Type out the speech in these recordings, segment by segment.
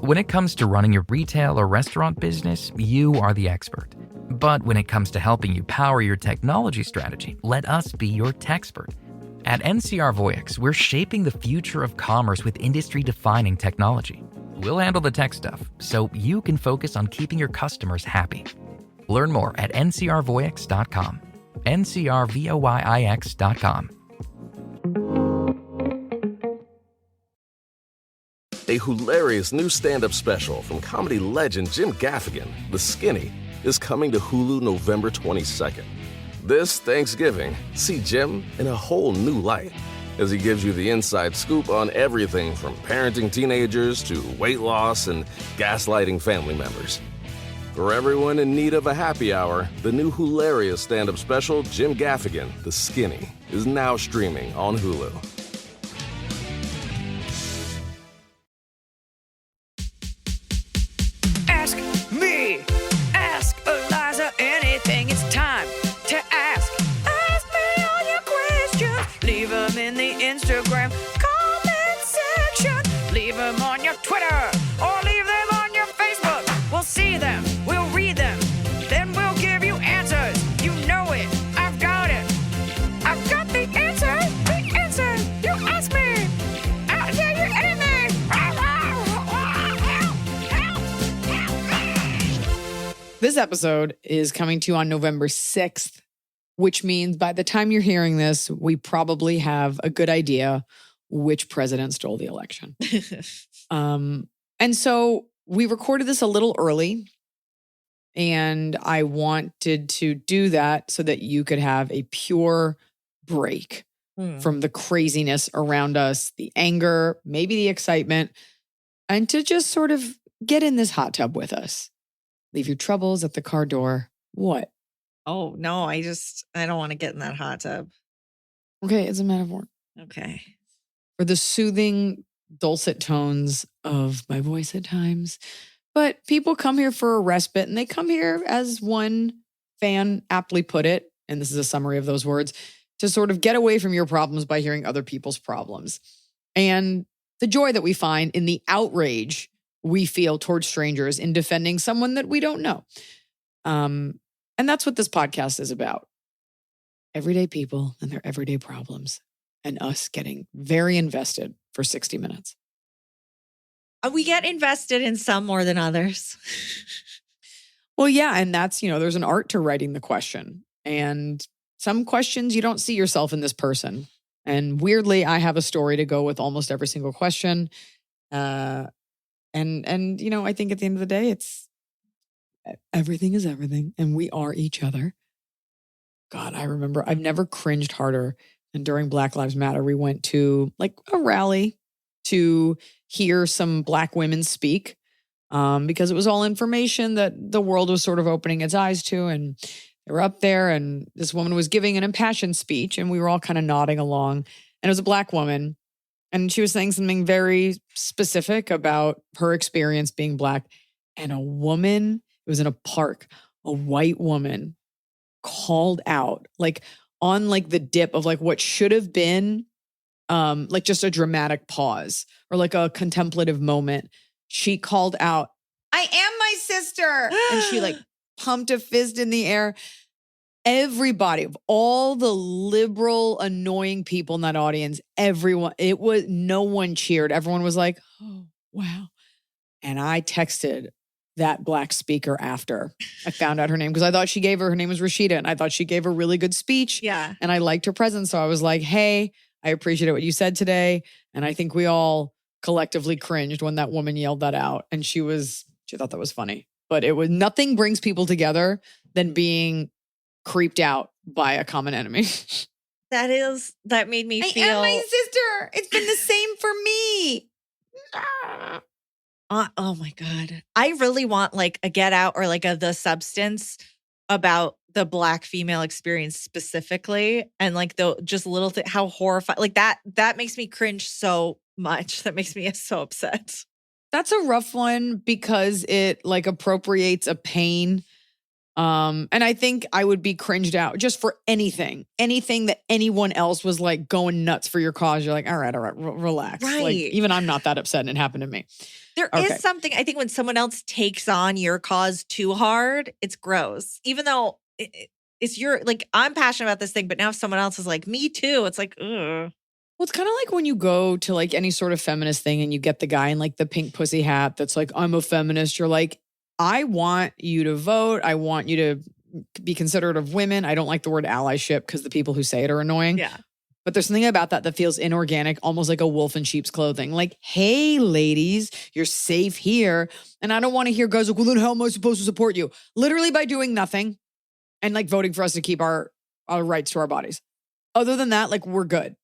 When it comes to running your retail or restaurant business, you are the expert. But when it comes to helping you power your technology strategy, let us be your techspert. At NCR Voyix, we're shaping the future of commerce with industry-defining technology. We'll handle the tech stuff, so you can focus on keeping your customers happy. Learn more at ncrvoyix.com. ncrvoyix.com. A hilarious new stand-up special from comedy legend Jim Gaffigan, The Skinny, is coming to Hulu November 22nd. This Thanksgiving, see Jim in a whole new light as he gives you the inside scoop on everything from parenting teenagers to weight loss and gaslighting family members. For everyone in need of a happy hour, the new hilarious stand-up special Jim Gaffigan, The Skinny, is now streaming on Hulu. Ask me, ask Iliza anything. It's time to ask. Ask me all your questions. Leave them in the Instagram comment section. Leave them on your Twitter or leave them on your Facebook. We'll see them, we'll read them, then we'll give you answers. You know it, I've got it. I've got the answer, the answer. You ask me, I'll tell you anything. This episode is coming to you on November 6th, which means by the time you're hearing this, we probably have a good idea which president stole the election. And so we recorded this a little early, and I wanted to do that so that you could have a pure break from the craziness around us, the anger, maybe the excitement, and to just sort of get in this hot tub with us. Leave your troubles at the car door. What? Oh, no, I don't want to get in that hot tub. Okay, it's a metaphor. Okay. For the soothing, dulcet tones of my voice at times. But people come here for a respite, and they come here, as one fan aptly put it, and this is a summary of those words, to sort of get away from your problems by hearing other people's problems. And the joy that we find in the outrage we feel towards strangers in defending someone that we don't know. And that's what this podcast is about. Everyday people and their everyday problems, and us getting very invested for 60 minutes. We get invested in some more than others. Well, yeah, and that's, there's an art to writing the question. And some questions you don't see yourself in this person. And weirdly, I have a story to go with almost every single question. And I think at the end of the day, it's everything is everything, and we are each other. God, I remember I've never cringed harder than during Black Lives Matter. We went to like a rally to hear some Black women speak because it was all information that the world was sort of opening its eyes to. And they were up there, and this woman was giving an impassioned speech, and we were all kind of nodding along. And it was a Black woman. And she was saying something very specific about her experience being Black. And a woman, it was in a park, a white woman called out, like on like the dip of like what should have been like just a dramatic pause or like a contemplative moment. She called out, "I am my sister." And she like pumped a fist in the air. Everybody, of all the liberal, annoying people in that audience, no one cheered. Everyone was like, "Oh, wow." And I texted that Black speaker after I found out her name, because I thought her name was Rashida, and I thought she gave a really good speech. Yeah. And I liked her presence. So I was like, "Hey, I appreciate what you said today." And I think we all collectively cringed when that woman yelled that out. And she thought that was funny. But nothing brings people together than being creeped out by a common enemy. That made me feel. I am my sister. It's been the same for me. Oh my God. I really want like a Get Out or like The Substance about the Black female experience specifically. And like just little thing, how horrifying, like that makes me cringe so much. That makes me so upset. That's a rough one because it like appropriates a pain And I think I would be cringed out just for anything that anyone else was like going nuts for your cause. You're like, all right, relax. Right. Like, even I'm not that upset and it happened to me. There is something, I think, when someone else takes on your cause too hard, it's gross. Even though it's your, like, I'm passionate about this thing, but now if someone else is like, me too, it's like, ugh. Well, it's kind of like when you go to like any sort of feminist thing and you get the guy in like the pink pussy hat that's like, I'm a feminist. You're like, I want you to vote. I want you to be considerate of women. I don't like the word allyship because the people who say it are annoying. Yeah. But there's something about that feels inorganic, almost like a wolf in sheep's clothing. Like, hey, ladies, you're safe here. And I don't want to hear guys like, well, then how am I supposed to support you? Literally by doing nothing and like voting for us to keep our rights to our bodies. Other than that, like, we're good.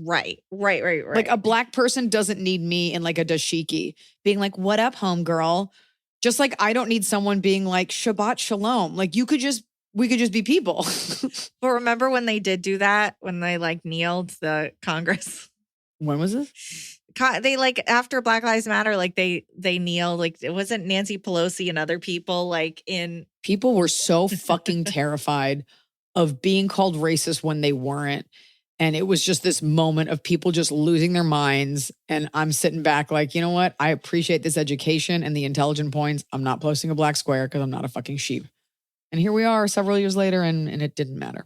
Right. Like, a black person doesn't need me in like a dashiki being like, what up, homegirl? Just like I don't need someone being like, Shabbat Shalom. Like, we could just be people. But remember when they did do that? When they like kneeled the Congress? When was this? They like after Black Lives Matter, like they kneeled. Like it wasn't Nancy Pelosi and other people like in. People were so fucking terrified of being called racist when they weren't. And it was just this moment of people just losing their minds. And I'm sitting back like, you know what? I appreciate this education and the intelligent points. I'm not posting a black square because I'm not a fucking sheep. And here we are several years later and it didn't matter.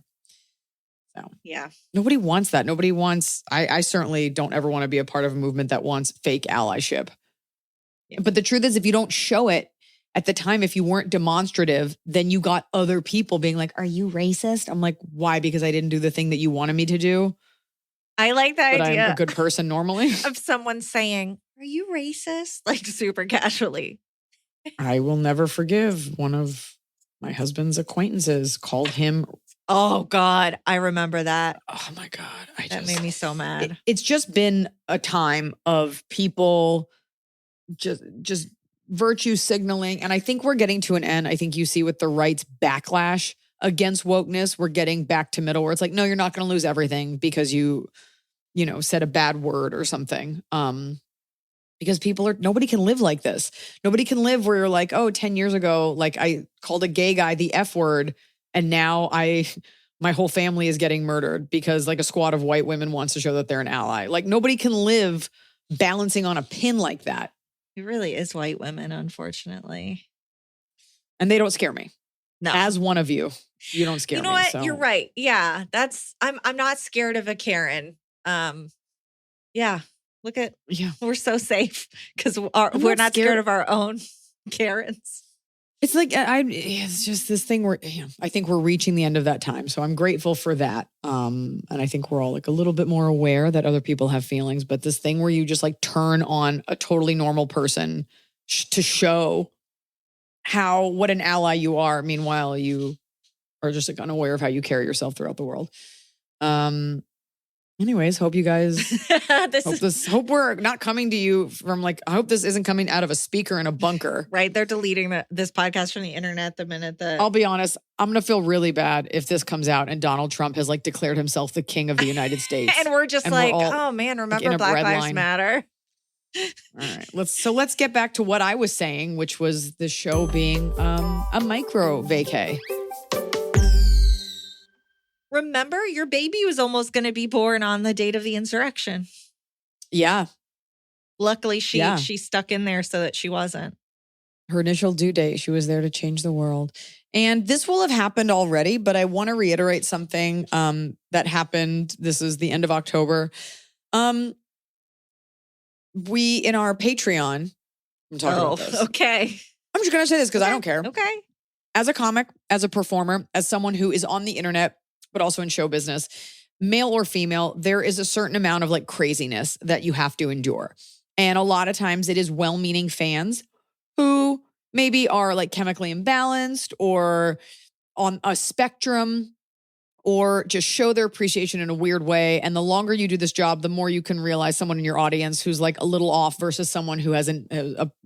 So yeah. Nobody wants that. Nobody wants, I certainly don't ever want to be a part of a movement that wants fake allyship. Yeah. But the truth is, if you don't show it at the time, if you weren't demonstrative, then you got other people being like, are you racist? I'm like, why? Because I didn't do the thing that you wanted me to do. I like the idea. I'm a good person normally. Of someone saying, are you racist? Like super casually. I will never forgive one of my husband's acquaintances called him. Oh God, I remember that. Oh my God. That made me so mad. It's just been a time of people just virtue signaling. And I think we're getting to an end. I think you see with the right's backlash against wokeness, we're getting back to middle where it's like, no, you're not going to lose everything because you said a bad word or something. Because nobody can live like this. Nobody can live where you're like, oh, 10 years ago, like I called a gay guy the F word. And now my whole family is getting murdered because like a squad of white women wants to show that they're an ally. Like nobody can live balancing on a pin like that. It really is white women, unfortunately. And they don't scare me. No. As one of you don't scare me. You know what? So. You're right. Yeah. I'm not scared of a Karen. Yeah. We're so safe because we're not scared of our own Karens. It's like, it's just this thing where I think we're reaching the end of that time. So I'm grateful for that. And I think we're all like a little bit more aware that other people have feelings, but this thing where you just like turn on a totally normal person to show what an ally you are. Meanwhile, you are just like unaware of how you carry yourself throughout the world. Anyways, hope you guys hope we're not coming to you from like, I hope this isn't coming out of a speaker in a bunker. Right. They're deleting this podcast from the internet the minute that I'll be honest, I'm going to feel really bad if this comes out and Donald Trump has like declared himself the king of the United States. And we're just like, oh man, remember like Black Lives Matter. All right. Let's get back to what I was saying, which was the show being a micro vacay. Remember, your baby was almost going to be born on the date of the insurrection. Yeah. Luckily, she stuck in there so that she wasn't. Her initial due date, she was there to change the world. And this will have happened already, but I want to reiterate something that happened. This is the end of October. We, in our Patreon, I'm talking about this. Okay. I'm just going to say this because I don't care. Okay. As a comic, as a performer, as someone who is on the internet, but also in show business, male or female, there is a certain amount of like craziness that you have to endure. And a lot of times it is well-meaning fans who maybe are like chemically imbalanced or on a spectrum or just show their appreciation in a weird way. And the longer you do this job, the more you can realize someone in your audience who's like a little off versus someone who has an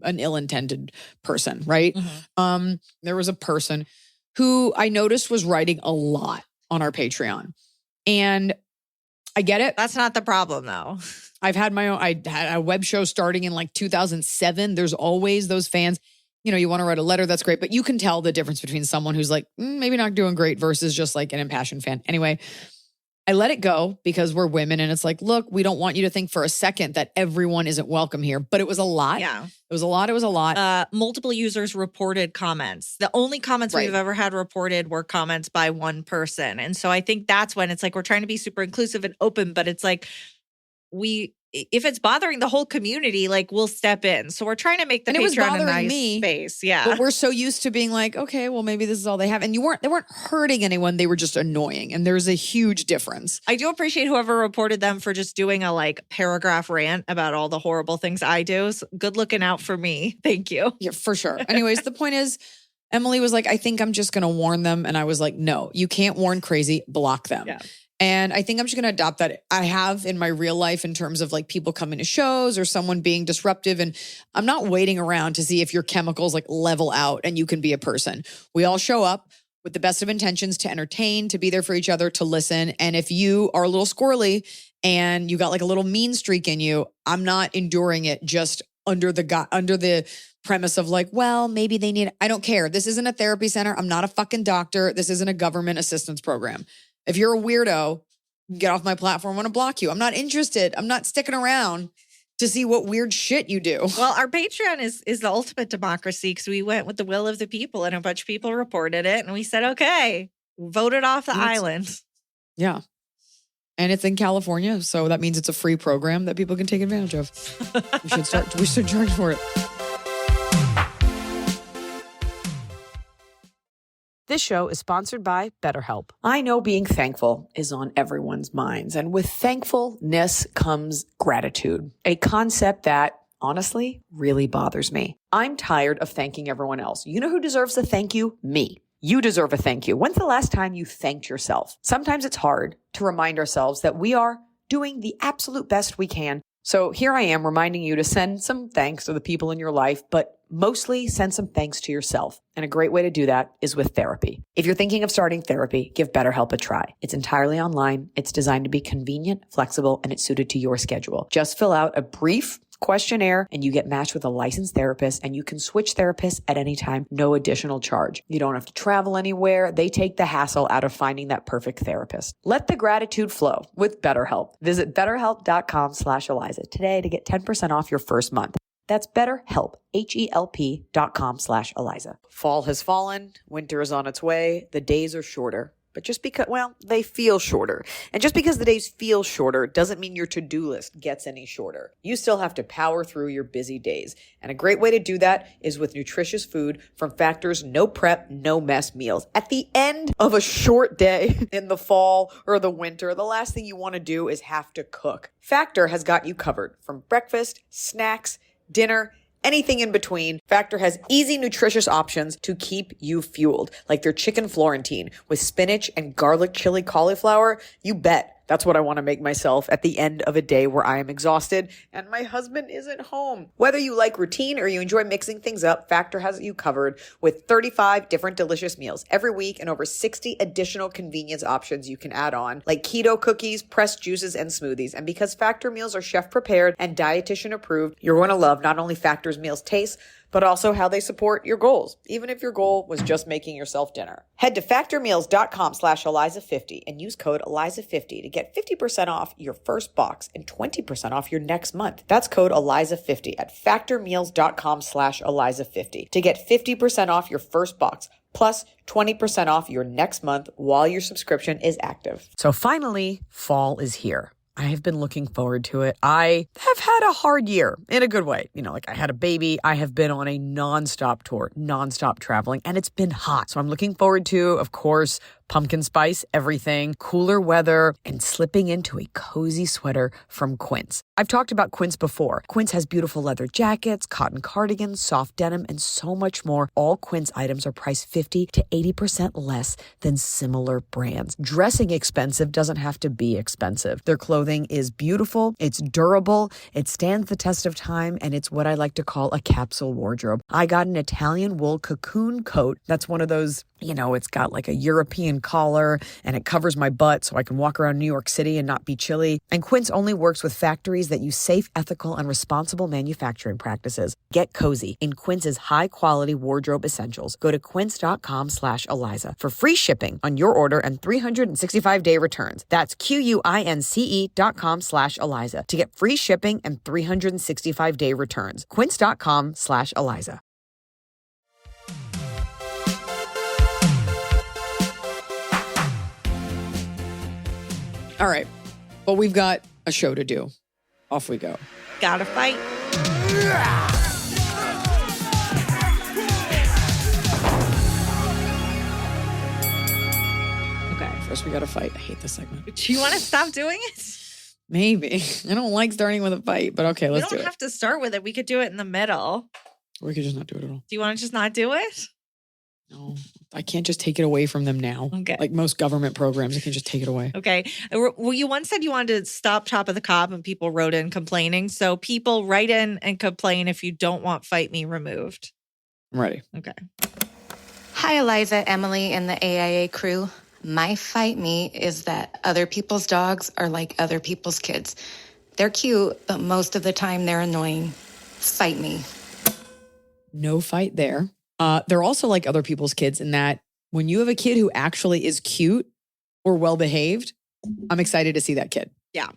ill-intended person, right? Mm-hmm. There was a person who I noticed was writing a lot on our Patreon. And I get it. That's not the problem though. I had a web show starting in like 2007. There's always those fans. you want to write a letter, that's great. But you can tell the difference between someone who's like, maybe not doing great versus just like an impassioned fan. Anyway, I let it go because we're women and it's like, look, we don't want you to think for a second that everyone isn't welcome here. But it was a lot. Yeah. It was a lot. Multiple users reported comments. The only comments we've ever had reported were comments by one person. And so I think that's when it's like we're trying to be super inclusive and open, but it's like if it's bothering the whole community, like we'll step in. So we're trying to make the Patreon a nice space. Yeah. But we're so used to being like, okay, well, maybe this is all they have. And they weren't hurting anyone. They were just annoying. And there's a huge difference. I do appreciate whoever reported them for just doing a like paragraph rant about all the horrible things I do. So good looking out for me. Thank you. Yeah, for sure. Anyways, the point is, Emily was like, I think I'm just going to warn them. And I was like, no, you can't warn crazy, block them. Yeah. And I think I'm just going to adopt that. I have in my real life in terms of like people coming to shows or someone being disruptive. And I'm not waiting around to see if your chemicals like level out and you can be a person. We all show up with the best of intentions to entertain, to be there for each other, to listen. And if you are a little squirrely and you got like a little mean streak in you, I'm not enduring it just under the premise of like, well, maybe they need, I don't care. This isn't a therapy center. I'm not a fucking doctor. This isn't a government assistance program. If you're a weirdo, get off my platform. I want to block you. I'm not interested. I'm not sticking around to see what weird shit you do. Well, our Patreon is the ultimate democracy because we went with the will of the people and a bunch of people reported it. And we said, okay, voted off the island. Yeah. And it's in California. So that means it's a free program that people can take advantage of. We should charge for it. This show is sponsored by BetterHelp. I know being thankful is on everyone's minds, and with thankfulness comes gratitude, a concept that, honestly, really bothers me. I'm tired of thanking everyone else. You know who deserves a thank you? Me. You deserve a thank you. When's the last time you thanked yourself? Sometimes it's hard to remind ourselves that we are doing the absolute best we can. So here I am reminding you to send some thanks to the people in your life, but mostly send some thanks to yourself. And a great way to do that is with therapy. If you're thinking of starting therapy, give BetterHelp a try. It's entirely online. It's designed to be convenient, flexible, and it's suited to your schedule. Just fill out a brief questionnaire and you get matched with a licensed therapist, and you can switch therapists at any time, no additional charge. You don't have to travel anywhere. They take the hassle out of finding that perfect therapist. Let the gratitude flow with BetterHelp. Visit betterhelp.com/Iliza today to get 10% off your first month. That's BetterHelp, HELP.com/Iliza. Fall has fallen. Winter is on its way. The days are shorter. But just because, they feel shorter. And just because the days feel shorter doesn't mean your to-do list gets any shorter. You still have to power through your busy days. And a great way to do that is with nutritious food from Factor's no prep, no mess meals. At the end of a short day in the fall or the winter, the last thing you want to do is have to cook. Factor has got you covered from breakfast, snacks, dinner, anything in between. Factor has easy, nutritious options to keep you fueled, like their chicken Florentine with spinach and garlic chili cauliflower. You bet. That's what I want to make myself at the end of a day where I am exhausted and my husband isn't home. Whether you like routine or you enjoy mixing things up, Factor has you covered with 35 different delicious meals every week and over 60 additional convenience options you can add on, like keto cookies, pressed juices, and smoothies. And because Factor meals are chef prepared and dietitian approved, you're going to love not only Factor's meals taste, but also how they support your goals, even if your goal was just making yourself dinner. Head to factormeals.com/Iliza50 and use code Iliza50 to get 50% off your first box and 20% off your next month. That's code Iliza50 at factormeals.com/Iliza50 to get 50% off your first box plus 20% off your next month while your subscription is active. So finally, fall is here. I have been looking forward to it. I have had a hard year in a good way. I had a baby. I have been on a nonstop tour, nonstop traveling, and it's been hot. So I'm looking forward to, of course, pumpkin spice, everything, cooler weather, and slipping into a cozy sweater from Quince. I've talked about Quince before. Quince has beautiful leather jackets, cotton cardigans, soft denim, and so much more. All Quince items are priced 50 to 80% less than similar brands. Dressing expensive doesn't have to be expensive. Their clothing is beautiful, it's durable, it stands the test of time, and it's what I like to call a capsule wardrobe. I got an Italian wool cocoon coat. That's one of those, it's got like a European and collar, and it covers my butt so I can walk around New York City and not be chilly. And Quince only works with factories that use safe, ethical, and responsible manufacturing practices. Get cozy in Quince's high-quality wardrobe essentials. Go to quince.com/Iliza for free shipping on your order and 365-day returns. That's QUINCE.com/Iliza to get free shipping and 365-day returns. Quince.com/Iliza. All right. But we've got a show to do. Off we go. Gotta fight. Okay. First, we got to fight. I hate this segment. Do you want to stop doing it? Maybe. I don't like starting with a fight, but okay, let's do We it. don't have to start with it. We could do it in the middle. We could just not do it at all. Do you want to just not do it? No, I can't just take it away from them now. Okay. Like most government programs, I can just take it away. Okay. Well, you once said you wanted to stop Top of the Cob and people wrote in complaining. So people write in and complain if you don't want Fight Me removed. I'm ready. Okay. Hi, Eliza, Emily, and the AIA crew. My Fight Me is that other people's dogs are like other people's kids. They're cute, but most of the time they're annoying. Fight me. No fight there. They're also like other people's kids in that when you have a kid who actually is cute or well-behaved, I'm excited to see that kid. Yeah.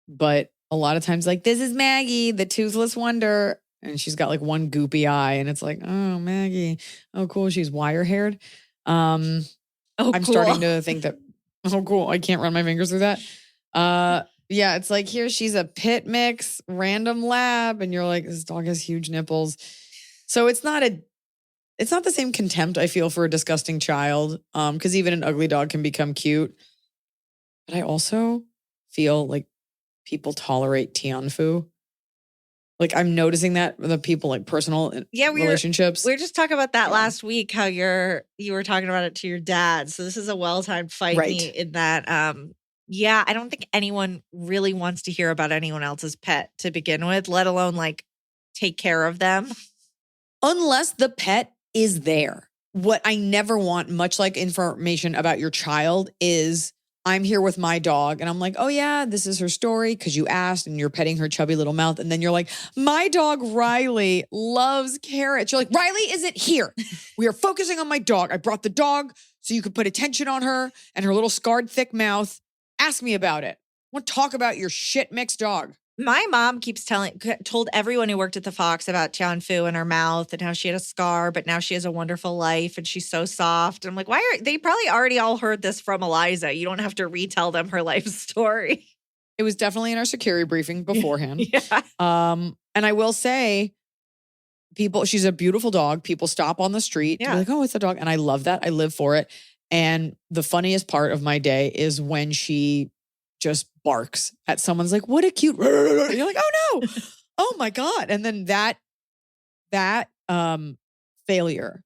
But a lot of times, like, this is Maggie, the toothless wonder. And she's got like one goopy eye. And it's like, oh, Maggie. Oh, cool. She's wire-haired. I'm starting to think that, oh, cool. I can't run my fingers through that. Yeah, it's like, here, she's a pit mix, random lab. And you're like, this dog has huge nipples. So it's not the same contempt I feel for a disgusting child. Because even an ugly dog can become cute. But I also feel like people tolerate Tianfu. Like I'm noticing that with the people like personal relationships. We were just talking about that last week, how you were talking about it to your dad. So this is a well-timed fight me in that yeah, I don't think anyone really wants to hear about anyone else's pet to begin with, let alone like take care of them. Unless the pet is there. What I never want, much like information about your child, is I'm here with my dog and I'm like, oh yeah, this is her story because you asked and you're petting her chubby little mouth. And then you're like, my dog Riley loves carrots. You're like, Riley isn't here. We are focusing on my dog. I brought the dog so you could put attention on her and her little scarred thick mouth. Ask me about it. I want to talk about your shit mixed dog. My mom told everyone who worked at the Fox about Tianfu and her mouth and how she had a scar, but now she has a wonderful life and she's so soft. And I'm like, they probably already all heard this from Eliza. You don't have to retell them her life story. It was definitely in our security briefing beforehand. Yeah. And I will say, she's a beautiful dog. People stop on the street to be like, oh, it's a dog. And I love that. I live for it. And the funniest part of my day is when she just barks at someone's like, what a cute, and you're like, oh no, oh my God. And then that failure,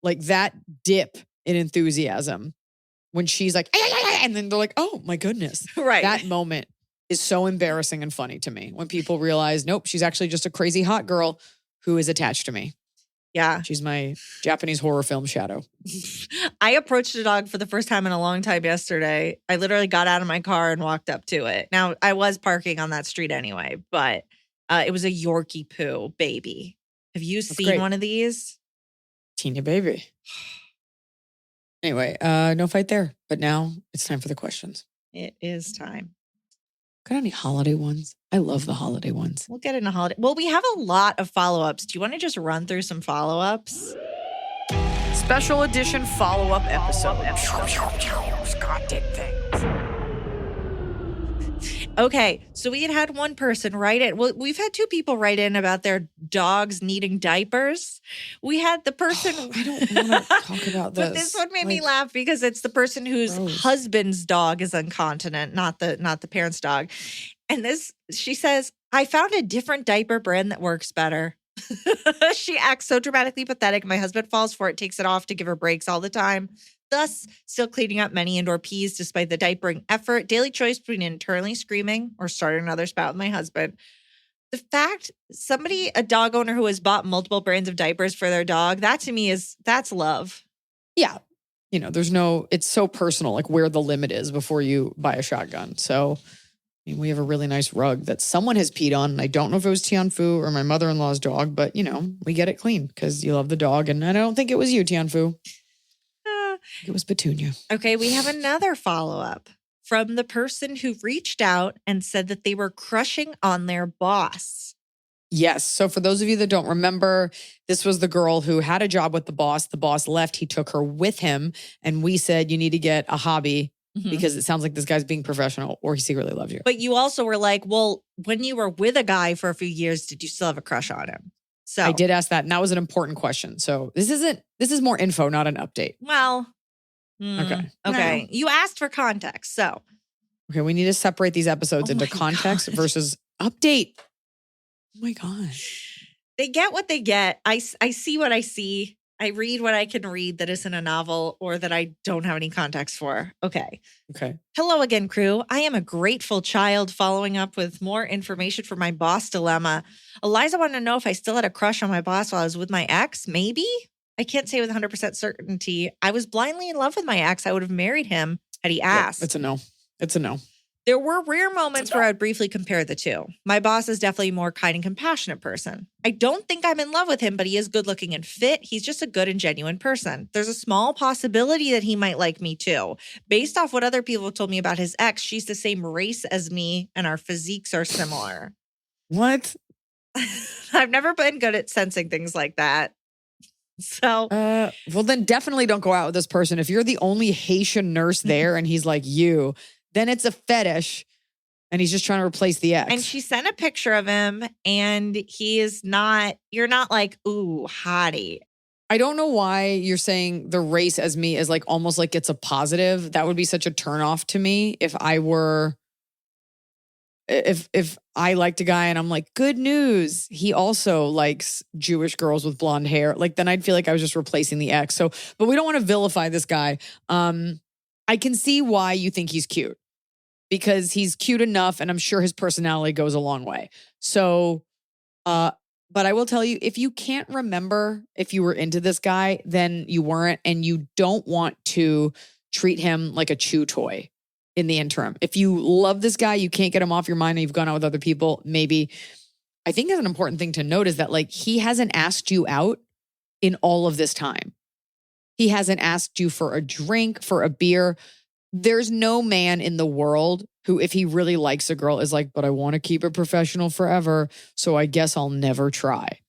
like that dip in enthusiasm when she's like, and then they're like, oh my goodness. Right. That moment is so embarrassing and funny to me when people realize, nope, she's actually just a crazy hot girl who is attached to me. Yeah. She's my Japanese horror film shadow. I approached a dog for the first time in a long time yesterday. I literally got out of my car and walked up to it. Now, I was parking on that street anyway, but it was a Yorkie poo baby. Have you seen one of these? Teeny baby. Anyway, no fight there. But now it's time for the questions. It is time. Got any holiday ones? I love the holiday ones. We'll get into holiday. Well, we have a lot of follow-ups. Do you want to just run through some follow-ups? Special edition follow-up episode. God did things. Okay, so we had one person write in. Well, we've had two people write in about their dogs needing diapers. We had the person. I don't want to talk about this. But this one made me laugh because it's the person whose husband's dog is incontinent, not the parent's dog. And she says, I found a different diaper brand that works better. She acts so dramatically pathetic. My husband falls for it, takes it off to give her breaks all the time. Thus, still cleaning up many indoor pees despite the diapering effort. Daily choice between internally screaming or starting another spout with my husband. The fact a dog owner who has bought multiple brands of diapers for their dog, that to me that's love. Yeah. it's so personal, like where the limit is before you buy a shotgun. So, I mean, we have a really nice rug that someone has peed on. And I don't know if it was Tianfu or my mother-in-law's dog, but, we get it clean because you love the dog. And I don't think it was you, Tianfu. It was Petunia. Okay, we have another follow-up from the person who reached out and said that they were crushing on their boss. Yes. So for those of you that don't remember, this was the girl who had a job with the boss. The boss left. He took her with him. And we said, you need to get a hobby because it sounds like this guy's being professional or he secretly loves you. But you also were like, well, when you were with a guy for a few years, did you still have a crush on him? So I did ask that. And that was an important question. So this is more info, not an update. Well, Okay. No. You asked for context. So, okay. We need to separate these episodes into context versus update. Oh my gosh. They get what they get. I see what I see. I read what I can read that isn't a novel or that I don't have any context for. Okay. Hello again, crew. I am a grateful child following up with more information for my boss dilemma. Eliza wanted to know if I still had a crush on my boss while I was with my ex. Maybe? I can't say with 100% certainty. I was blindly in love with my ex. I would have married him had he asked. It's a no. It's a no. There were rare moments where I would briefly compare the two. My boss is definitely a more kind and compassionate person. I don't think I'm in love with him, but he is good looking and fit. He's just a good and genuine person. There's a small possibility that he might like me too. Based off what other people told me about his ex, she's the same race as me and our physiques are similar. What? I've never been good at sensing things like that. So, well, then definitely don't go out with this person. If you're the only Haitian nurse there and he's like you, then it's a fetish and he's just trying to replace the ex. And she sent a picture of him and you're not like, ooh, hottie. I don't know why you're saying the race as me is like almost like it's a positive. That would be such a turnoff to me if I were, if I liked a guy and I'm like, good news, he also likes Jewish girls with blonde hair. Like then I'd feel like I was just replacing the ex. So, but we don't want to vilify this guy. I can see why you think he's cute. Because he's cute enough and I'm sure his personality goes a long way. So, but I will tell you, if you can't remember if you were into this guy, then you weren't and you don't want to treat him like a chew toy in the interim. If you love this guy, you can't get him off your mind and you've gone out with other people, maybe. I think that's an important thing to note is that like he hasn't asked you out in all of this time. He hasn't asked you for a drink, for a beer. There's no man in the world who, if he really likes a girl, is like, but I want to keep it professional forever, so I guess I'll never try.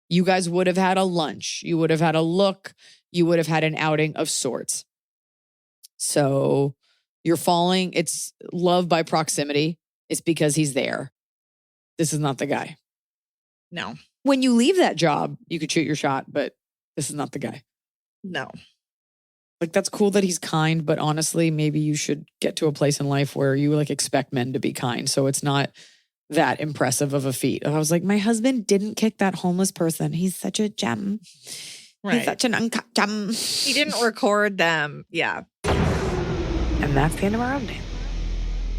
You guys would have had a lunch. You would have had a look. You would have had an outing of sorts. So you're falling. It's love by proximity. It's because he's there. This is not the guy. No. When you leave that job, you could shoot your shot, but this is not the guy. No. Like, that's cool that he's kind, but honestly, maybe you should get to a place in life where you like expect men to be kind. So it's not that impressive of a feat. I was like, my husband didn't kick that homeless person. He's such a gem. Right. He's such an uncut gem. He didn't record them. Yeah. And that's the end of our update.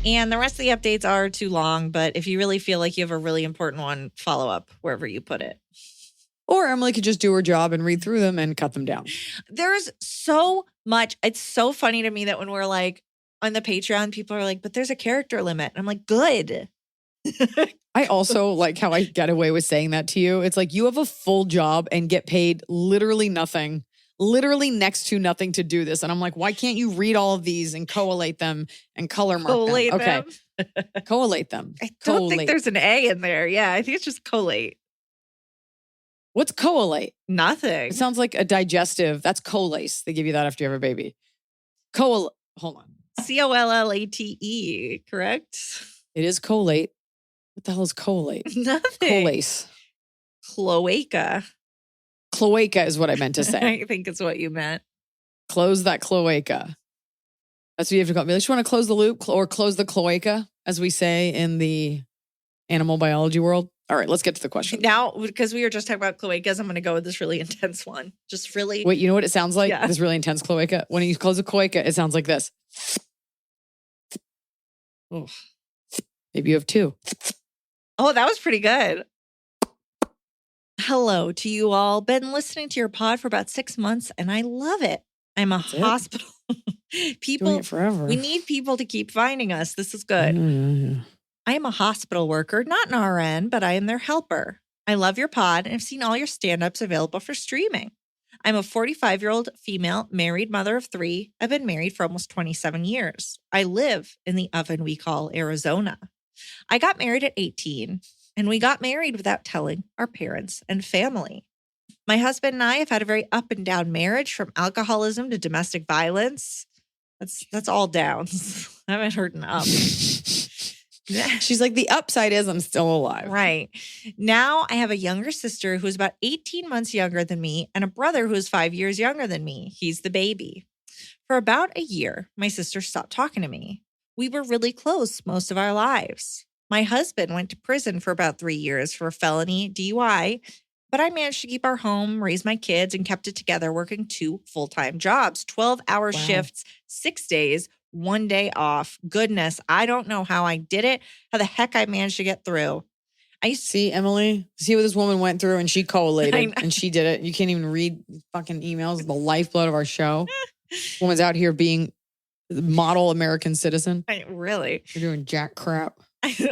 And the rest of the updates are too long, but if you really feel like you have a really important one, follow up wherever you put it. Or Emily could just do her job and read through them and cut them down. There's so much. It's so funny to me that when we're like on the Patreon, people are like, but there's a character limit. And I'm like, good. I also like how I get away with saying that to you. It's like you have a full job and get paid literally nothing, literally next to nothing to do this. And I'm like, why can't you read all of these and collate them and color mark Collate them? them. Okay. Collate them. I don't think there's an A in there. Yeah, I think it's just collate. What's collate? Nothing. It sounds like a digestive. That's colace. They give you that after you have a baby. Hold on. Collate, correct? It is collate. What the hell is collate? Nothing. Colace. Cloaca. Cloaca is what I meant to say. I think it's what you meant. Close that cloaca. That's what you have to call it. I just want to close the loop or close the cloaca, as we say in the animal biology world. All right, let's get to the question. Now, because we were just talking about cloacas, I'm going to go with this really intense one. Just really. Wait, you know what it sounds like? Yeah. This really intense cloaca. When you close a cloaca, it sounds like this. Oh. Maybe you have two. Oh, that was pretty good. Hello to you all. Been listening to your pod for about 6 months and I love it. I'm a That's it? hospital. Doing People, it forever. we need people to keep finding us. This is good. Yeah. I am a hospital worker, not an RN, but I am their helper. I love your pod and have seen all your stand-ups available for streaming. I'm a 45-year-old female, married mother of 3. I've been married for almost 27 years. I live in the oven we call Arizona. I got married at 18, and we got married without telling our parents and family. My husband and I have had a very up and down marriage, from alcoholism to domestic violence. That's all downs. I haven't heard an up. She's like, the upside is I'm still alive. Right. Now I have a younger sister who's about 18 months younger than me and a brother who is 5 years younger than me. He's the baby. For about a year, my sister stopped talking to me. We were really close most of our lives. My husband went to prison for about 3 years for a felony DUI, but I managed to keep our home, raise my kids, and kept it together working 2 full-time jobs, 12-hour shifts, 6 days, 1 day off. Goodness, I don't know how I did it, how the heck I managed to get through. I used to See, Emily, see what this woman went through, and she I collated know. and she did it. You can't even read fucking emails, the lifeblood of our show. Woman's out here being model American citizen. really. You're doing jack crap.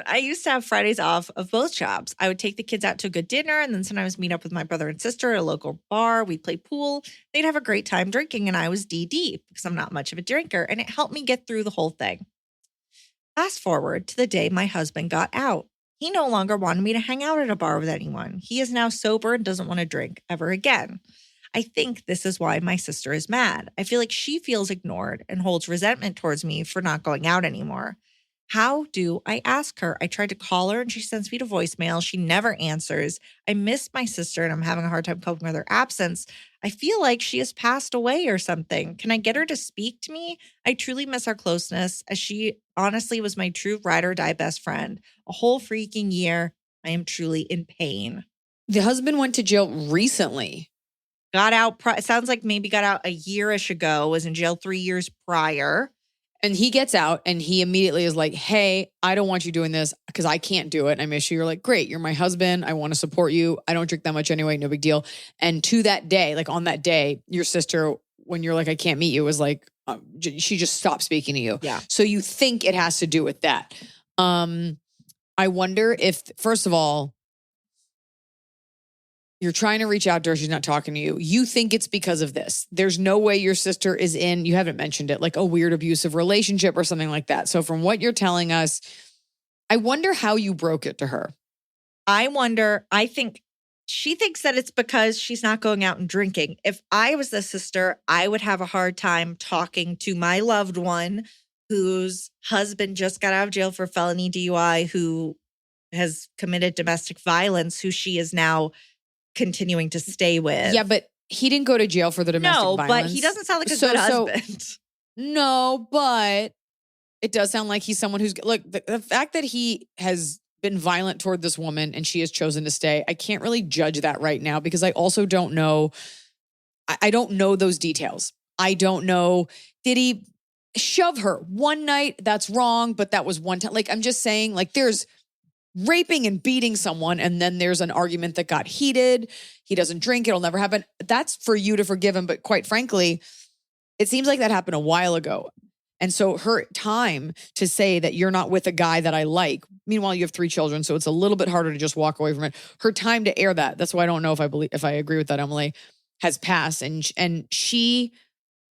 I used to have Fridays off of both jobs. I would take the kids out to a good dinner and then sometimes meet up with my brother and sister at a local bar. We'd play pool. They'd have a great time drinking, and I was DD because I'm not much of a drinker, and it helped me get through the whole thing. Fast forward to the day my husband got out. He no longer wanted me to hang out at a bar with anyone. He is now sober and doesn't want to drink ever again. I think this is why my sister is mad. I feel like she feels ignored and holds resentment towards me for not going out anymore. How do I ask her? I tried to call her and she sends me to voicemail. She never answers. I miss my sister and I'm having a hard time coping with her absence. I feel like she has passed away or something. Can I get her to speak to me? I truly miss our closeness, as she honestly was my true ride or die best friend. A whole freaking year. I am truly in pain. The husband went to jail recently. Got out, it sounds like maybe got out a year-ish ago, was in jail 3 years prior. And he gets out and he immediately is like, hey, I don't want you doing this because I can't do it. I miss you. You're like, great. You're my husband. I want to support you. I don't drink that much anyway. No big deal. And to that day, like on that day, your sister, when you're like, I can't meet you, was like, she just stopped speaking to you. Yeah. So you think it has to do with that. I wonder if, first of all, you're trying to reach out to her. She's not talking to you. You think it's because of this. There's no way your sister is in, you haven't mentioned it, like a weird abusive relationship or something like that. So from what you're telling us, I wonder how you broke it to her. I think she thinks that it's because she's not going out and drinking. If I was the sister, I would have a hard time talking to my loved one whose husband just got out of jail for felony DUI, who has committed domestic violence, who she is now continuing to stay with. Yeah, but he didn't go to jail for the domestic violence. But he doesn't sound like a good husband. No, but it does sound like he's someone who's, look, the fact that he has been violent toward this woman and she has chosen to stay, I can't really judge that right now because I also don't know, I don't know those details. I don't know, did he shove her one night? That's wrong, but that was one time. Like, I'm just saying, like, there's raping and beating someone, and then there's an argument that got heated. He doesn't drink. It'll never happen. That's for you to forgive him. But quite frankly, it seems like that happened a while ago. And so her time to say that you're not with a guy that I like, meanwhile, you have 3 children, so it's a little bit harder to just walk away from it. Her time to air that, that's why I don't know if I agree with that, Emily, has passed. And she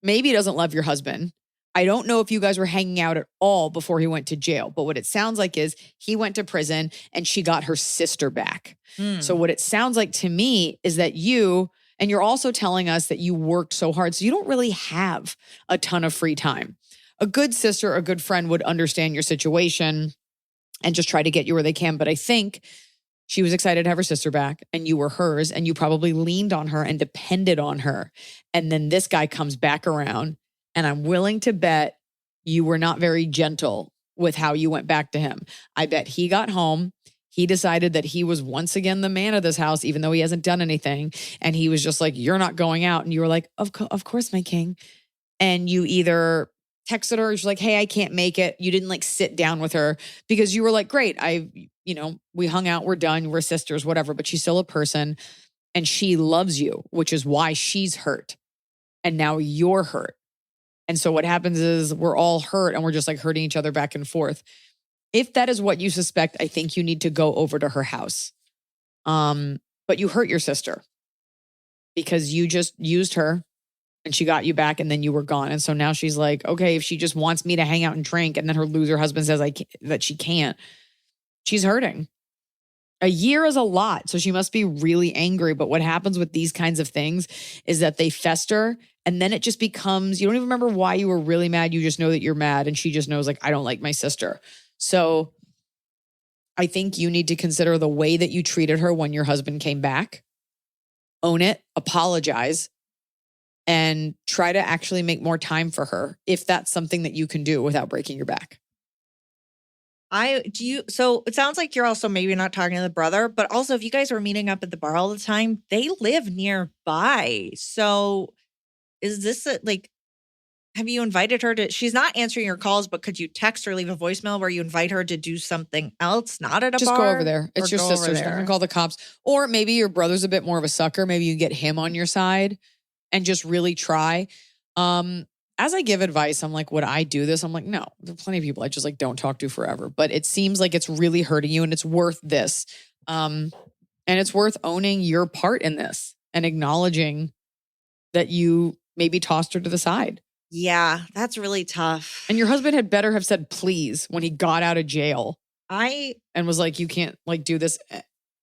maybe doesn't love your husband. I don't know if you guys were hanging out at all before he went to jail, but what it sounds like is he went to prison and she got her sister back. So what it sounds like to me is that and you're also telling us that you worked so hard, so you don't really have a ton of free time. A good sister, a good friend would understand your situation and just try to get you where they can. But I think she was excited to have her sister back and you were hers and you probably leaned on her and depended on her. And then this guy comes back around. And I'm willing to bet you were not very gentle with how you went back to him. I bet he got home. He decided that he was once again the man of this house, even though he hasn't done anything. And he was just like, you're not going out. And you were like, of course, my king. And you either texted her, she's like, hey, I can't make it. You didn't like sit down with her because you were like, great. We hung out. We're done. We're sisters, whatever. But she's still a person and she loves you, which is why she's hurt. and now you're hurt. And so what happens is we're all hurt and we're just like hurting each other back and forth. If that is what you suspect, I think you need to go over to her house. But you hurt your sister because you just used her and she got you back and then you were gone. And so now she's like, okay, if she just wants me to hang out and drink and then her loser husband says that she can't, she's hurting. A year is a lot. So she must be really angry. But what happens with these kinds of things is that they fester and then it just becomes, you don't even remember why you were really mad. You just know that you're mad. And she just knows like, I don't like my sister. So I think you need to consider the way that you treated her when your husband came back. Own it, apologize, and try to actually make more time for her if that's something that you can do without breaking your back. So it sounds like you're also maybe not talking to the brother, but also if you guys were meeting up at the bar all the time, they live nearby. So is this have you invited her to, she's not answering your calls, but could you text or leave a voicemail where you invite her to do something else, not at a bar? Just go over there. It's your sister's. Don't even call the cops. Or maybe your brother's a bit more of a sucker. Maybe you get him on your side and just really try. As I give advice, I'm like, would I do this? I'm like, no, there are plenty of people I just like don't talk to forever. But it seems like it's really hurting you and it's worth this. And it's worth owning your part in this and acknowledging that you maybe tossed her to the side. Yeah, that's really tough. And your husband had better have said please when he got out of jail. And was like, you can't like do this.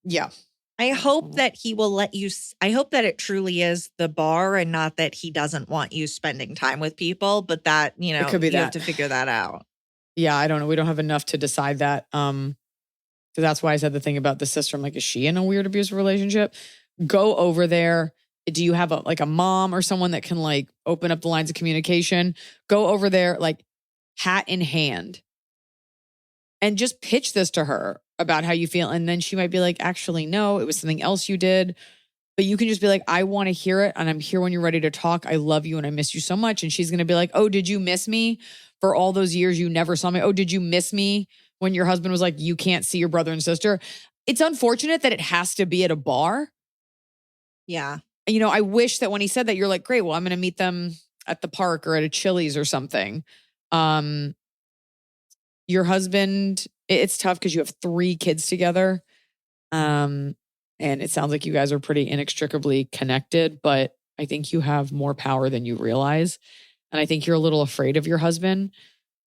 Yeah. I hope that he will let you. I hope that it truly is the bar and not that he doesn't want you spending time with people, but that, it could be you have to figure that out. Yeah, I don't know. We don't have enough to decide that. So that's why I said the thing about the sister. I'm like, is she in a weird abusive relationship? Go over there. Do you have a mom or someone that can like open up the lines of communication? Go over there, like hat in hand, and just pitch this to her about how you feel. And then she might be like, actually, no, it was something else you did. But you can just be like, I want to hear it. And I'm here when you're ready to talk. I love you and I miss you so much. And she's going to be like, oh, did you miss me for all those years you never saw me? Oh, did you miss me when your husband was like, you can't see your brother and sister? It's unfortunate that it has to be at a bar. Yeah. And, I wish that when he said that, you're like, great, well, I'm going to meet them at the park or at a Chili's or something. Your husband, it's tough because you have 3 kids together. And it sounds like you guys are pretty inextricably connected, but I think you have more power than you realize. And I think you're a little afraid of your husband,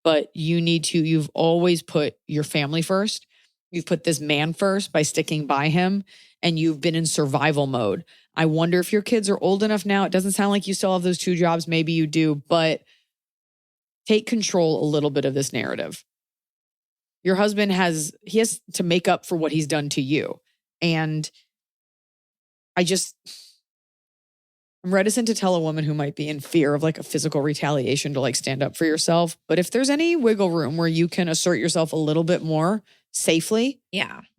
but you've always put your family first. You've put this man first by sticking by him, and you've been in survival mode. I wonder if your kids are old enough now. It doesn't sound like you still have those 2 jobs. Maybe you do, but take control a little bit of this narrative. Your husband has to make up for what he's done to you. And I'm reticent to tell a woman who might be in fear of like a physical retaliation to like stand up for yourself. But if there's any wiggle room where you can assert yourself a little bit more safely,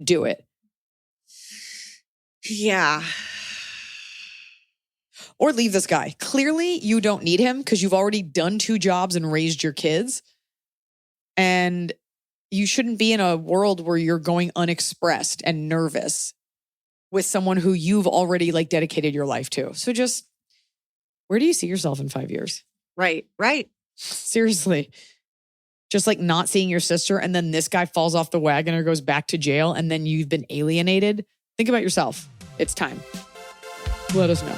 do it. Yeah. Or leave this guy. Clearly, you don't need him because you've already done 2 jobs and raised your kids. And you shouldn't be in a world where you're going unexpressed and nervous with someone who you've already like dedicated your life to. So just, where do you see yourself in 5 years? Right. Seriously. Just like not seeing your sister and then this guy falls off the wagon or goes back to jail and then you've been alienated. Think about yourself. It's time. Let us know.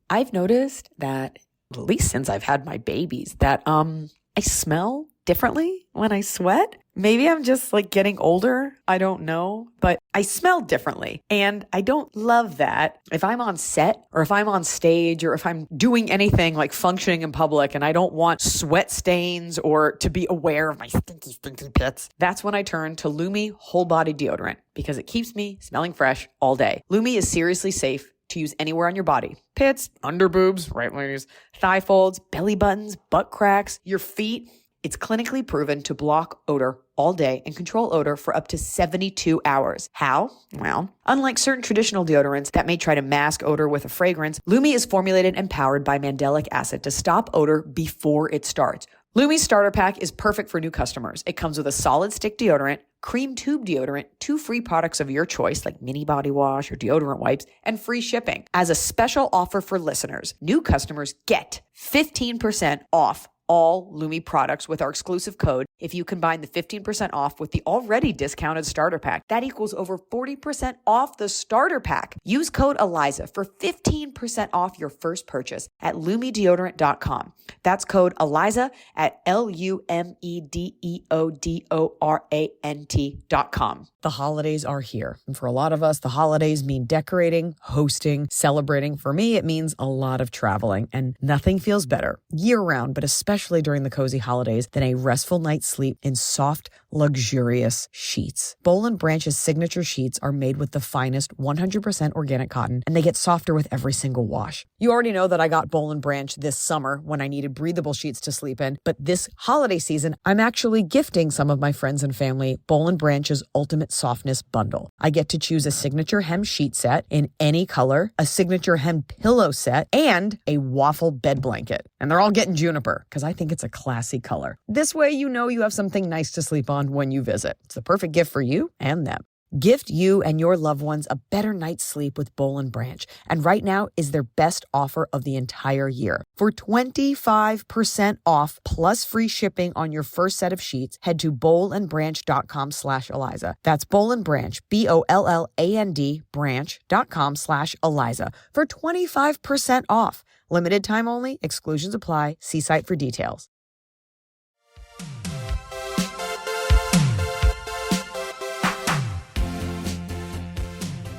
I've noticed that, at least since I've had my babies, that I smell differently when I sweat. Maybe I'm just like getting older. I don't know, but I smell differently. And I don't love that. If I'm on set or if I'm on stage or if I'm doing anything like functioning in public and I don't want sweat stains or to be aware of my stinky pits, that's when I turn to Lumi whole body deodorant because it keeps me smelling fresh all day. Lumi is seriously safe to use anywhere on your body. Pits, under boobs, right ladies, thigh folds, belly buttons, butt cracks, your feet. It's clinically proven to block odor all day and control odor for up to 72 hours. How? Well, unlike certain traditional deodorants that may try to mask odor with a fragrance, Lumi is formulated and powered by mandelic acid to stop odor before it starts. Lumi's starter pack is perfect for new customers. It comes with a solid stick deodorant, cream tube deodorant, 2 free products of your choice like mini body wash or deodorant wipes, and free shipping. As a special offer for listeners, new customers get 15% off all Lumi products with our exclusive code if you combine the 15% off with the already discounted starter pack. That equals over 40% off the starter pack. Use code Iliza for 15% off your first purchase at LumiDeodorant.com. That's code Iliza at LumiDeodorant.com. The holidays are here. And for a lot of us, the holidays mean decorating, hosting, celebrating. For me, it means a lot of traveling. And nothing feels better year-round, but especially during the cozy holidays, than a restful night's sleep in soft, luxurious sheets. Boll & Branch's signature sheets are made with the finest 100% organic cotton, and they get softer with every single wash. You already know that I got Boll & Branch this summer when I needed breathable sheets to sleep in, but this holiday season, I'm actually gifting some of my friends and family Boll & Branch's Ultimate Softness Bundle. I get to choose a signature hem sheet set in any color, a signature hem pillow set, and a waffle bed blanket. And they're all getting juniper, because I think it's a classy color. This way, you know you have something nice to sleep on when you visit. It's the perfect gift for you and them. Gift you and your loved ones a better night's sleep with Boll & Branch. And right now is their best offer of the entire year. For 25% off plus free shipping on your first set of sheets, head to bollandbranch.com/Iliza. That's Boll & Branch, BOLLAND branch.com/Iliza for 25% off. Limited time only. Exclusions apply. See site for details.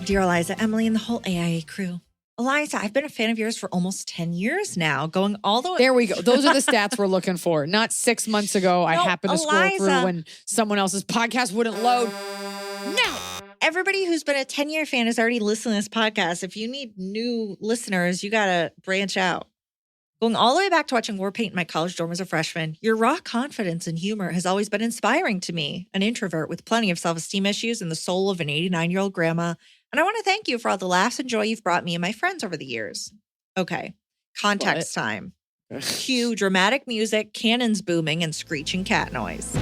Dear Iliza, Emily, and the whole AIA crew. Iliza, I've been a fan of yours for almost 10 years now, going all the way. There we go. Those are the stats we're looking for. Not 6 months ago, I happened to scroll through when someone else's podcast wouldn't load. No. Everybody who's been a 10-year fan has already listened to this podcast. If you need new listeners, you got to branch out. Going all the way back to watching War Paint in my college dorm as a freshman, your raw confidence and humor has always been inspiring to me, an introvert with plenty of self-esteem issues and the soul of an 89-year-old grandma. And I want to thank you for all the laughs and joy you've brought me and my friends over the years. Okay, context time. Cue dramatic music, cannons booming, and screeching cat noise.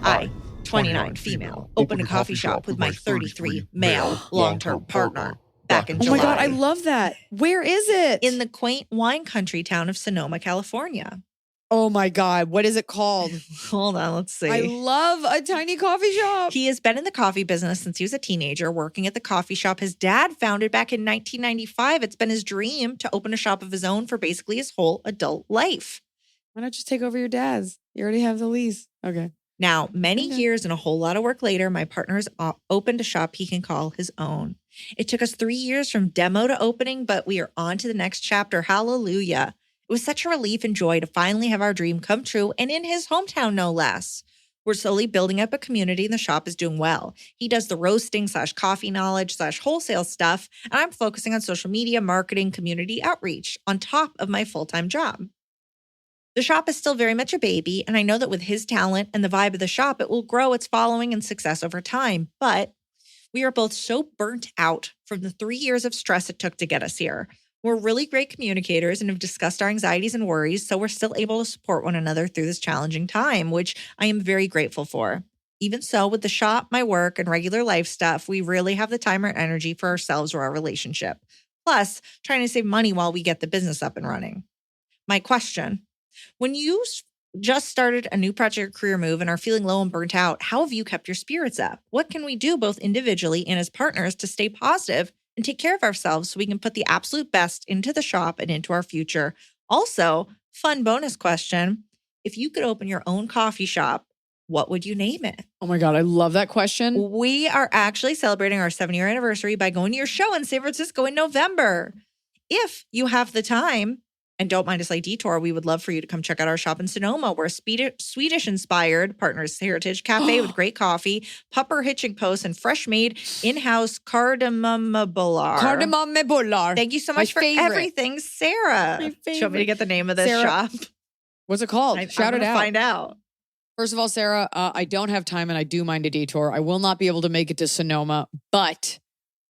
I, 29, female, opened a coffee shop with my 33, male, long-term partner back in July. Oh my God, I love that. Where is it? In the quaint wine country town of Sonoma, California. Oh my God, what is it called? Hold on, let's see. I love a tiny coffee shop. He has been in the coffee business since he was a teenager, working at the coffee shop his dad founded back in 1995. It's been his dream to open a shop of his own for basically his whole adult life. Why not just take over your dad's? You already have the lease. Okay. Now, many years and a whole lot of work later, my partner has opened a shop he can call his own. It took us 3 years from demo to opening, but we are on to the next chapter. Hallelujah. It was such a relief and joy to finally have our dream come true, and in his hometown, no less. We're slowly building up a community, and the shop is doing well. He does the roasting / coffee knowledge / wholesale stuff, and I'm focusing on social media, marketing, community outreach on top of my full-time job. The shop is still very much a baby, and I know that with his talent and the vibe of the shop, it will grow its following and success over time. But we are both so burnt out from the 3 years of stress it took to get us here. We're really great communicators and have discussed our anxieties and worries, so we're still able to support one another through this challenging time, which I am very grateful for. Even so, with the shop, my work, and regular life stuff, we really have the time or energy for ourselves or our relationship. Plus, trying to save money while we get the business up and running. My question: when you just started a new project or career move and are feeling low and burnt out, how have you kept your spirits up? What can we do both individually and as partners to stay positive and take care of ourselves so we can put the absolute best into the shop and into our future? Also, fun bonus question: if you could open your own coffee shop, what would you name it? Oh my God, I love that question. We are actually celebrating our 7-year anniversary by going to your show in San Francisco in November. If you have the time and don't mind a slight detour, we would love for you to come check out our shop in Sonoma. We're a Swedish-inspired Partners Heritage Cafe with great coffee, pupper hitching posts, and fresh-made in-house cardamomebullar. Cardamomebullar. Thank you so much for everything, Sarah. My Do you want me to get the name of this Sarah, shop? What's it called? Shout it out. Find out. First of all, Sarah, I don't have time and I do mind a detour. I will not be able to make it to Sonoma, but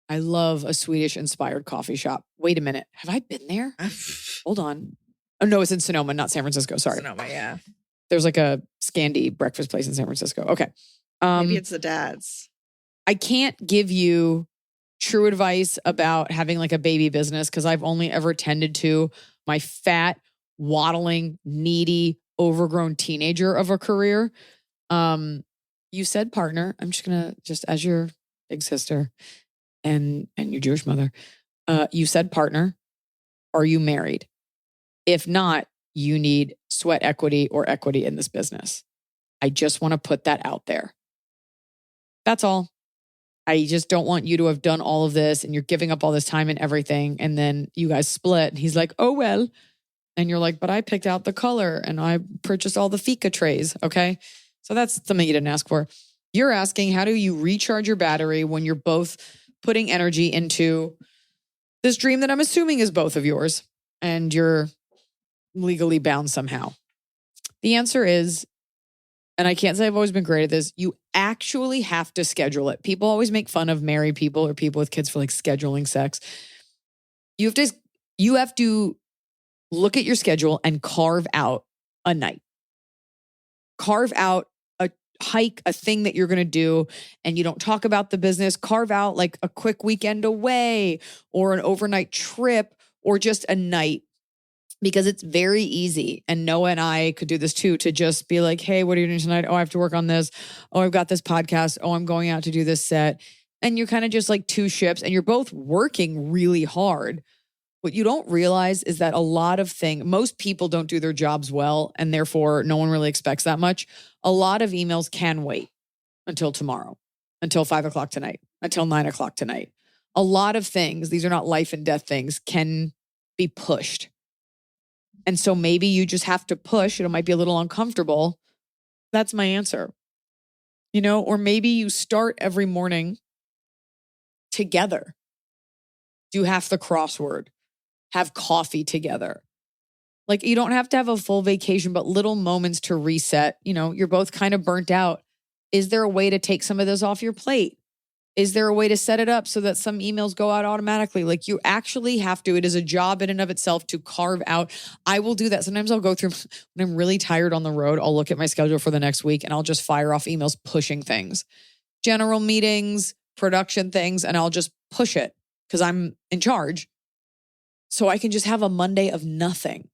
I love a Swedish-inspired coffee shop. Wait a minute. Have I been there? Hold on. Oh, no, it's in Sonoma, not San Francisco. Sorry. Sonoma, yeah. There's like a Scandi breakfast place in San Francisco. Okay. Maybe it's the dad's. I can't give you true advice about having like a baby business because I've only ever tended to my fat, waddling, needy, overgrown teenager of a career. You said partner. I'm just gonna as your big sister and your Jewish mother. You said partner. Are you married? If not, you need sweat equity or equity in this business. I just want to put that out there. That's all. I just don't want you to have done all of this and you're giving up all this time and everything. And then you guys split. And he's like, oh, well. And you're like, but I picked out the color and I purchased all the fika trays. Okay. So that's something you didn't ask for. You're asking, how do you recharge your battery when you're both putting energy into this dream that I'm assuming is both of yours and you're legally bound somehow? The answer is, and I can't say I've always been great at this, you actually have to schedule it. People always make fun of married people or people with kids for like scheduling sex. You have to look at your schedule and carve out a night. Carve out a hike, a thing that you're going to do, and you don't talk about the business. Carve out like a quick weekend away or an overnight trip or just a night. Because it's very easy, and Noah and I could do this too, to just be like, hey, what are you doing tonight? Oh, I have to work on this. Oh, I've got this podcast. Oh, I'm going out to do this set. And you're kind of just like two ships and you're both working really hard. What you don't realize is that a lot of most people don't do their jobs well, and therefore no one really expects that much. A lot of emails can wait until tomorrow, until 5:00 tonight, until 9:00 tonight. A lot of things, these are not life and death things, can be pushed. And so maybe you just have to push. It might be a little uncomfortable. That's my answer. Or maybe you start every morning together. Do half the crossword. Have coffee together. Like you don't have to have a full vacation, but little moments to reset. You're both kind of burnt out. Is there a way to take some of this off your plate? Is there a way to set it up so that some emails go out automatically? Like you actually have to. It is a job in and of itself to carve out. I will do that. Sometimes I'll go through, when I'm really tired on the road, I'll look at my schedule for the next week and I'll just fire off emails pushing things. General meetings, production things, and I'll just push it because I'm in charge. So I can just have a Monday of nothing.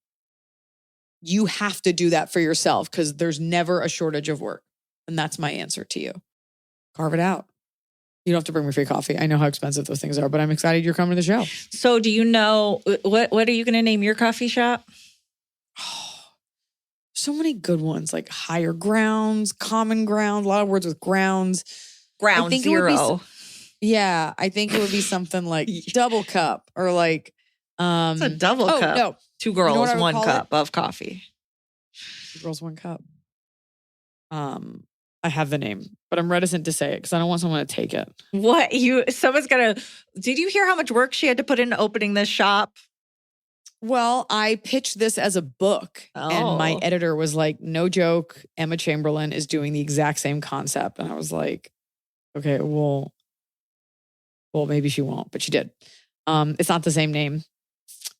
You have to do that for yourself because there's never a shortage of work. And that's my answer to you. Carve it out. You don't have to bring me free coffee. I know how expensive those things are, but I'm excited you're coming to the show. So do you know, what are you going to name your coffee shop? Oh, so many good ones, like Higher Grounds, Common Ground, a lot of words with grounds. Ground Zero. I think it would be something like Double Cup or like... it's a double cup. No. 2 girls, 1 cup it? of coffee. 2 girls, 1 cup. I have the name, but I'm reticent to say it because I don't want someone to take it. What? Someone's gonna... Did you hear how much work she had to put into opening this shop? Well, I pitched this as a book and my editor was like, no joke, Emma Chamberlain is doing the exact same concept. And I was like, okay, well, maybe she won't, but she did. It's not the same name.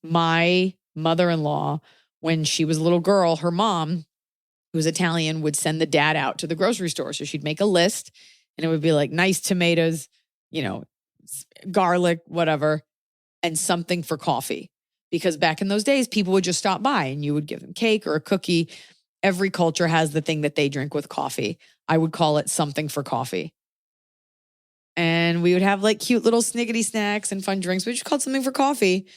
My mother-in-law, when she was a little girl, her mom, who was Italian, would send the dad out to the grocery store. So she'd make a list and it would be like nice tomatoes, garlic, whatever, and something for coffee. Because back in those days, people would just stop by and you would give them cake or a cookie. Every culture has the thing that they drink with coffee. I would call it something for coffee. And we would have like cute little sniggety snacks and fun drinks. We just called something for coffee.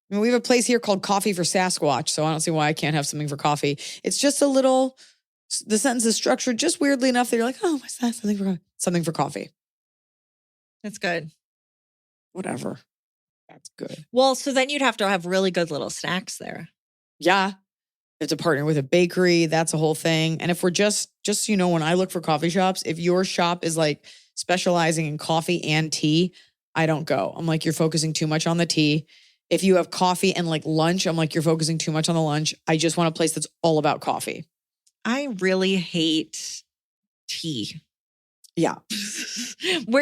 I mean, we have a place here called Coffee for Sasquatch, so I don't see why I can't have something for coffee. It's just the sentence is structured just weirdly enough that you're like, oh, what's that? Something for coffee. Something for coffee. That's good. Whatever. That's good. Well, so then you'd have to have really good little snacks there. Yeah. It's a partner with a bakery. That's a whole thing. And if we're just when I look for coffee shops, if your shop is like specializing in coffee and tea, I don't go. I'm like, you're focusing too much on the tea. If you have coffee and like lunch, I'm like, you're focusing too much on the lunch. I just want a place that's all about coffee. I really hate tea. Yeah.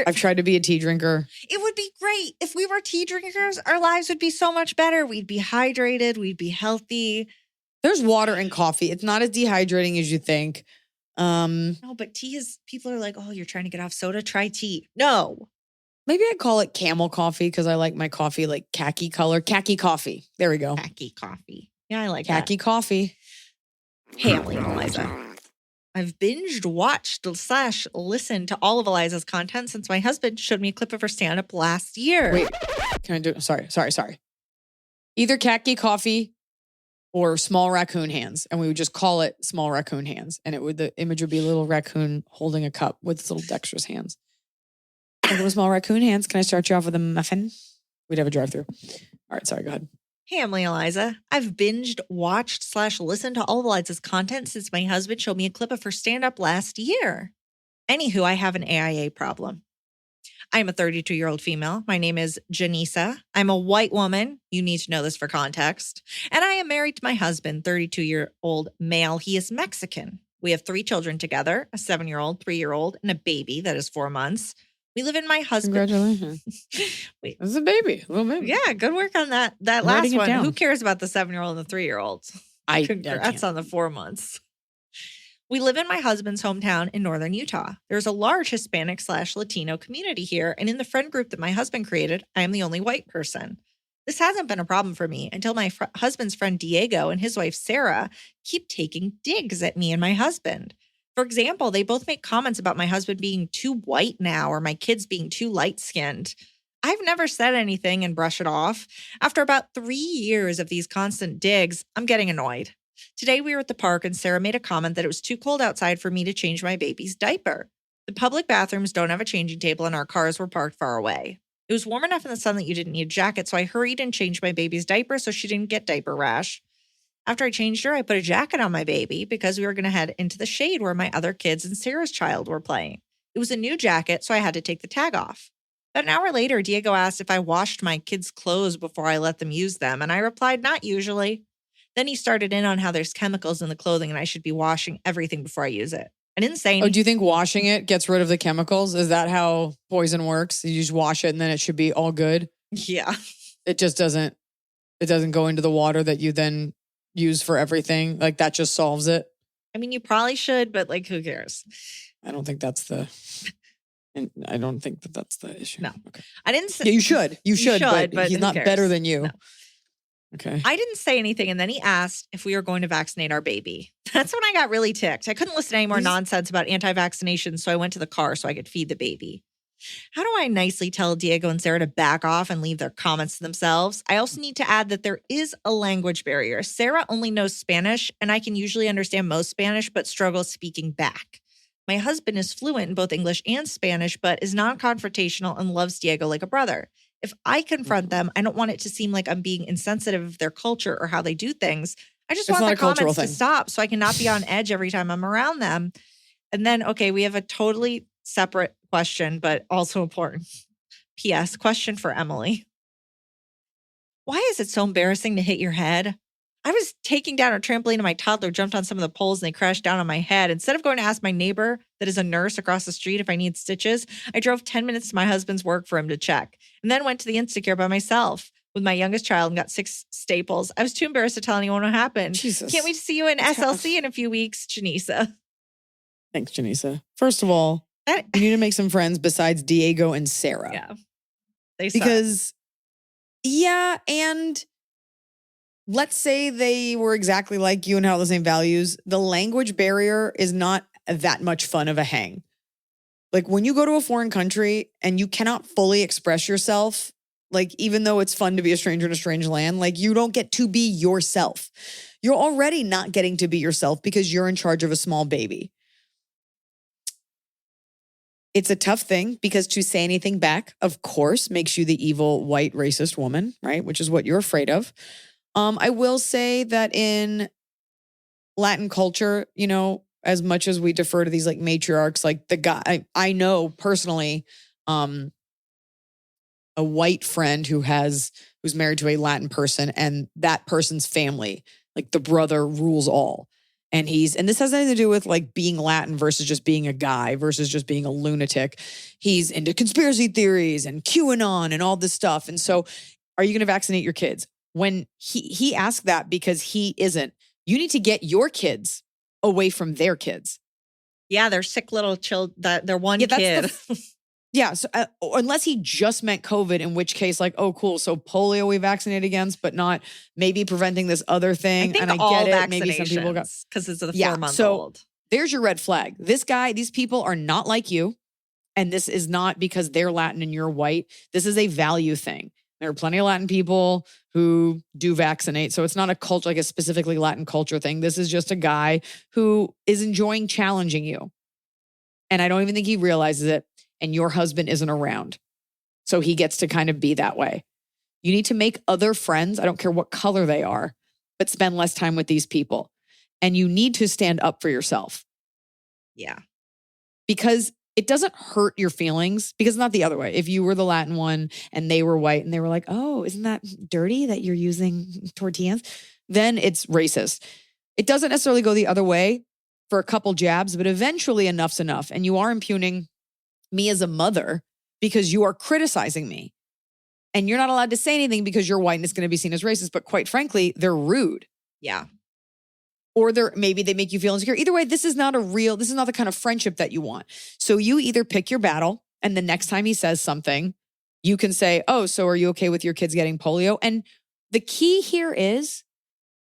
I've tried to be a tea drinker. It would be great. If we were tea drinkers, our lives would be so much better. We'd be hydrated. We'd be healthy. There's water in coffee. It's not as dehydrating as you think. No, but tea is, people are like, oh, you're trying to get off soda? Try tea. No. Maybe I'd call it camel coffee because I like my coffee like khaki color. Khaki coffee. There we go. Khaki coffee. Yeah, I like Khaki coffee. Hey, Emily and Iliza. I've binged, watched, / listened to all of Eliza's content since my husband showed me a clip of her stand-up last year. Wait, can I do it? Sorry. Either khaki coffee or small raccoon hands. And we would just call it small raccoon hands. And the image would be a little raccoon holding a cup with its little dexterous hands. Welcome to Small Raccoon Hands. Can I start you off with a muffin? We'd have a drive-through. All right, sorry, go ahead. Hey, Emily and Iliza. I've binged, watched / listened to all of Eliza's content since my husband showed me a clip of her stand-up last year. Anywho, I have an AIA problem. I'm a 32-year-old female. My name is Janisa. I'm a white woman. You need to know this for context. And I am married to my husband, 32-year-old male. He is Mexican. We have 3 children together, a 7-year-old, 3-year-old, and a baby that is 4 months. We live in my husband. Congratulations. Wait. This is a baby, a little baby. Yeah, good work on that last one. Who cares about the 7-year-old and the 3-year-old? Congrats on the 4 months. We live in my husband's hometown in northern Utah. There's a large Hispanic / Latino community here, and in the friend group that my husband created, I am the only white person. This hasn't been a problem for me until my husband's friend Diego and his wife Sarah keep taking digs at me and my husband. For example, they both make comments about my husband being too white now or my kids being too light-skinned. I've never said anything and brush it off. After about 3 years of these constant digs, I'm getting annoyed. Today we were at the park and Sarah made a comment that it was too cold outside for me to change my baby's diaper. The public bathrooms don't have a changing table and our cars were parked far away. It was warm enough in the sun that you didn't need a jacket, so I hurried and changed my baby's diaper so she didn't get diaper rash. After I changed her, I put a jacket on my baby because we were going to head into the shade where my other kids and Sarah's child were playing. It was a new jacket, so I had to take the tag off. About an hour later, Diego asked if I washed my kids' clothes before I let them use them, and I replied, not usually. Then he started in on how there's chemicals in the clothing and I should be washing everything before I use it. I didn't say anything. Oh, do you think washing it gets rid of the chemicals? Is that how poison works? You just wash it and then it should be all good? Yeah. It just doesn't go into the water that you then use for everything. Like that just solves it. I mean, you probably should, but like, who cares? I don't think that's the issue. No. Okay. I didn't say. Yeah, you should, but he's who not cares? better than you. No. Okay. I didn't say anything, and then he asked if we were going to vaccinate our baby. That's when I got really ticked. I couldn't listen to any more nonsense about anti-vaccination, so I went to the car so I could feed the baby. How do I nicely tell Diego and Sarah to back off and leave their comments to themselves? I also need to add that there is a language barrier. Sarah only knows Spanish, and I can usually understand most Spanish, but struggle speaking back. My husband is fluent in both English and Spanish, but is non-confrontational and loves Diego like a brother. If I confront them, I don't want it to seem like I'm being insensitive of their culture or how they do things. I just want the comments to stop so I cannot be on edge every time I'm around them. And then, okay, we have a totally separate question, but also important. P.S. Question for Emily. Why is it so embarrassing to hit your head? I was taking down a trampoline and my toddler jumped on some of the poles and they crashed down on my head. Instead of going to ask my neighbor that is a nurse across the street if I need stitches, I drove 10 minutes to my husband's work for him to check and then went to the Instacare by myself with my youngest child and got 6 staples. I was too embarrassed to tell anyone what happened. Jesus. Can't wait to see you in SLC in a few weeks, Janisa. Thanks, Janisa. First of all, you need to make some friends besides Diego and Sarah. Yeah. They suck. Because, yeah, and let's say they were exactly like you and have the same values. The language barrier is not that much fun of a hang. Like when you go to a foreign country and you cannot fully express yourself, like even though it's fun to be a stranger in a strange land, like you don't get to be yourself. You're already not getting to be yourself because you're in charge of a small baby. It's a tough thing because to say anything back, of course, makes you the evil, white, racist woman, right? Which is what you're afraid of. I will say that in Latin culture, you know, as much as we defer to these like matriarchs, like the guy, I know personally, a white friend who's married to a Latin person and that person's family, like the brother rules all. And this has nothing to do with like being Latin versus just being a guy versus just being a lunatic. He's into conspiracy theories and QAnon and all this stuff. And so are you going to vaccinate your kids? When he asked that because he isn't, You need to get your kids away from their kids. Yeah, they're sick little they're one kid. Yeah. So unless he just meant COVID, in which case, like, oh, cool. So polio we vaccinate against, but not maybe preventing this other thing. I think and I all get it. Maybe some people got because it's a 4-month so old. There's your red flag. These people are not like you. And this is not because they're Latin and you're white. This is a value thing. There are plenty of Latin people who do vaccinate. So it's not a culture, like a specifically Latin culture thing. This is just a guy who is enjoying challenging you. And I don't even think he realizes it. And your husband isn't around. So he gets to kind of be that way. You need to make other friends. I don't care what color they are, but spend less time with these people. And you need to stand up for yourself. Yeah. Because it doesn't hurt your feelings, because it's not the other way. If you were the Latin one and they were white and they were like, oh, isn't that dirty that you're using tortillas? Then it's racist. It doesn't necessarily go the other way for a couple jabs, but eventually enough's enough. And you are impugning me as a mother because you are criticizing me. And you're not allowed to say anything because you're white and it's going to be seen as racist. But quite frankly, they're rude. Yeah. Or maybe they make you feel insecure. Either way, this is not the kind of friendship that you want. So you either pick your battle, and the next time he says something, you can say, oh, so are you okay with your kids getting polio? And the key here is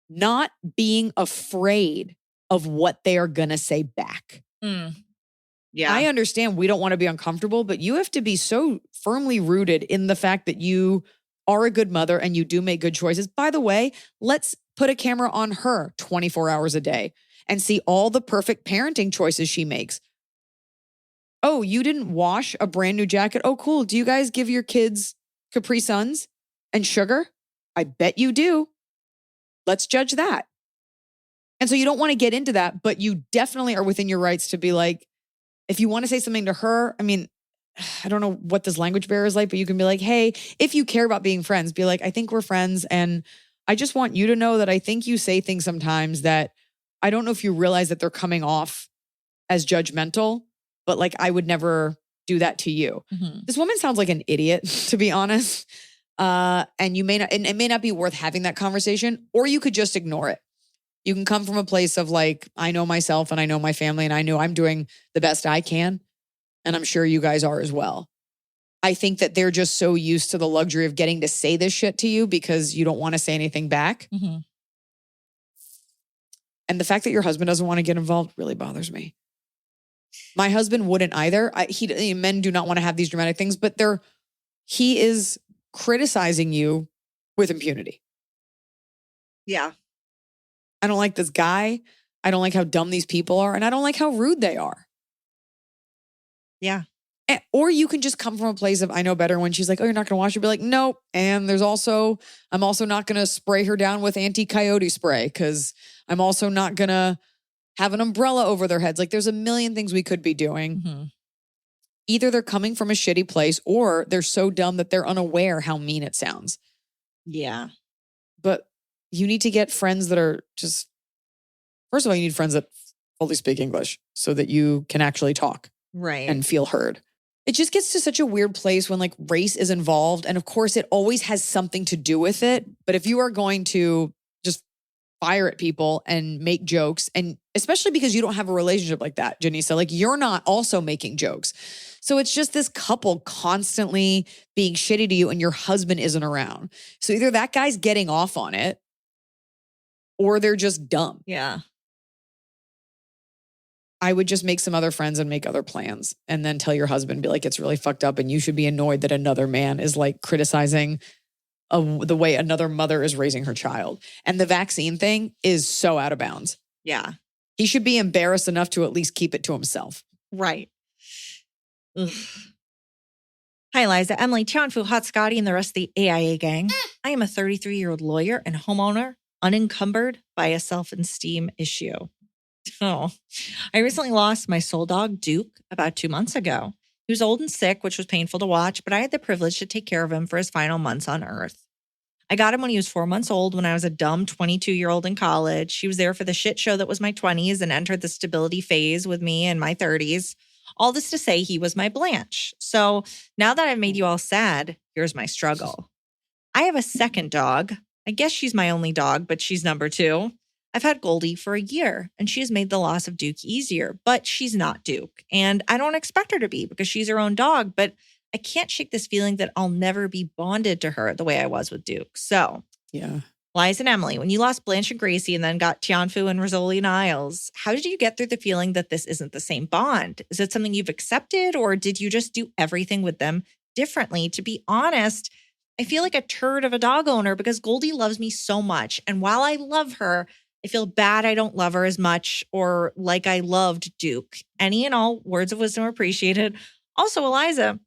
not being afraid of what they are going to say back. Yeah. I understand we don't want to be uncomfortable, but you have to be so firmly rooted in the fact that you are a good mother and you do make good choices. By the way, let's put a camera on her 24 hours a day and see all the perfect parenting choices she makes. Oh, you didn't wash a brand new jacket? Oh, cool. Do you guys give your kids Capri Suns and sugar? I bet you do. Let's judge that. And so you don't want to get into that, but you definitely are within your rights to be like, if you want to say something to her, I mean, I don't know what this language barrier is like, but you can be like, hey, if you care about being friends, be like, I think we're friends. And I just want you to know that I think you say things sometimes that I don't know if you realize that they're coming off as judgmental, but like, I would never do that to you. Mm-hmm. This woman sounds like an idiot, to be honest. And it may not be worth having that conversation, or you could just ignore it. You can come from a place of like, I know myself and I know my family and I know I'm doing the best I can. And I'm sure you guys are as well. I think that they're just so used to the luxury of getting to say this shit to you because you don't want to say anything back. Mm-hmm. And the fact that your husband doesn't want to get involved really bothers me. My husband wouldn't either. Men do not want to have these dramatic things, but he is criticizing you with impunity. Yeah. I don't like this guy. I don't like how dumb these people are. And I don't like how rude they are. Yeah. Or you can just come from a place of, I know better. When she's like, oh, you're not going to wash it. Be like, nope. And I'm also not going to spray her down with anti-coyote spray because I'm also not going to have an umbrella over their heads. Like there's a million things we could be doing. Mm-hmm. Either they're coming from a shitty place or they're so dumb that they're unaware how mean it sounds. Yeah. But you need to get friends that are just, first of all, you need friends that fully speak English so that you can actually talk. Right. And feel heard. It just gets to such a weird place when like race is involved. And of course it always has something to do with it. But if you are going to just fire at people and make jokes, and especially because you don't have a relationship like that, Janisa, like you're not also making jokes. So it's just this couple constantly being shitty to you and your husband isn't around. So either that guy's getting off on it or they're just dumb. Yeah. I would just make some other friends and make other plans and then tell your husband, be like, it's really fucked up and you should be annoyed that another man is like criticizing the way another mother is raising her child. And the vaccine thing is so out of bounds. Yeah. He should be embarrassed enough to at least keep it to himself. Right. Ugh. Hi, Iliza, Emily, Chanfu, Hot Scotty, and the rest of the AIA gang. I am a 33-year-old lawyer and homeowner, unencumbered by a self-esteem issue. Oh, I recently lost my soul dog, Duke, about 2 months ago. He was old and sick, which was painful to watch, but I had the privilege to take care of him for his final months on Earth. I got him when he was 4 months old, when I was a dumb 22-year-old in college. He was there for the shit show that was my 20s and entered the stability phase with me in my 30s. All this to say he was my Blanche. So now that I've made you all sad, here's my struggle. I have a second dog. I guess she's my only dog, but she's number 2. I've had Goldie for a year and she has made the loss of Duke easier, but she's not Duke. And I don't expect her to be because she's her own dog, but I can't shake this feeling that I'll never be bonded to her the way I was with Duke. So, Yeah. Liza and Emily, when you lost Blanche and Gracie and then got Tianfu and Rizzoli and Isles, how did you get through the feeling that this isn't the same bond? Is it something you've accepted or did you just do everything with them differently? To be honest, I feel like a turd of a dog owner because Goldie loves me so much. And while I love her, I feel bad I don't love her as much or like I loved Duke. Any and all words of wisdom are appreciated. Also, Eliza,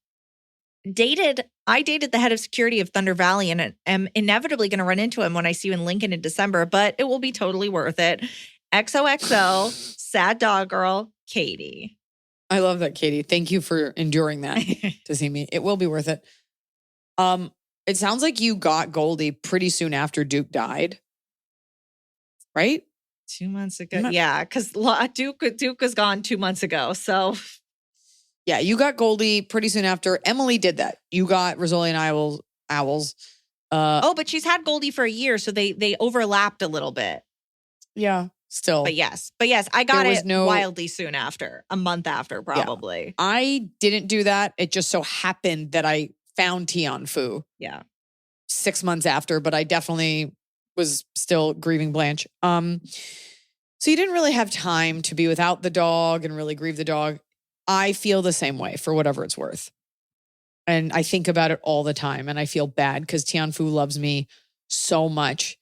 I dated the head of security of Thunder Valley and am inevitably going to run into him when I see you in Lincoln in December, but it will be totally worth it. XOXO, sad dog girl, Katie. I love that, Katie. Thank you for enduring that to see me. It will be worth it. It sounds like you got Goldie pretty soon after Duke died, right? 2 months ago. Yeah, because Duke was gone 2 months ago. So yeah, you got Goldie pretty soon after. Emily did that. You got Rizzoli and Owls. but she's had Goldie for a year, so they overlapped a little bit. Yeah, still. But yes, I got it wildly soon after, a month after probably. Yeah. I didn't do that. It just so happened that I found Tianfu. Yeah. 6 months after, but I definitely was still grieving Blanche. So you didn't really have time to be without the dog and really grieve the dog. I feel the same way for whatever it's worth. And I think about it all the time and I feel bad because Tianfu loves me so much.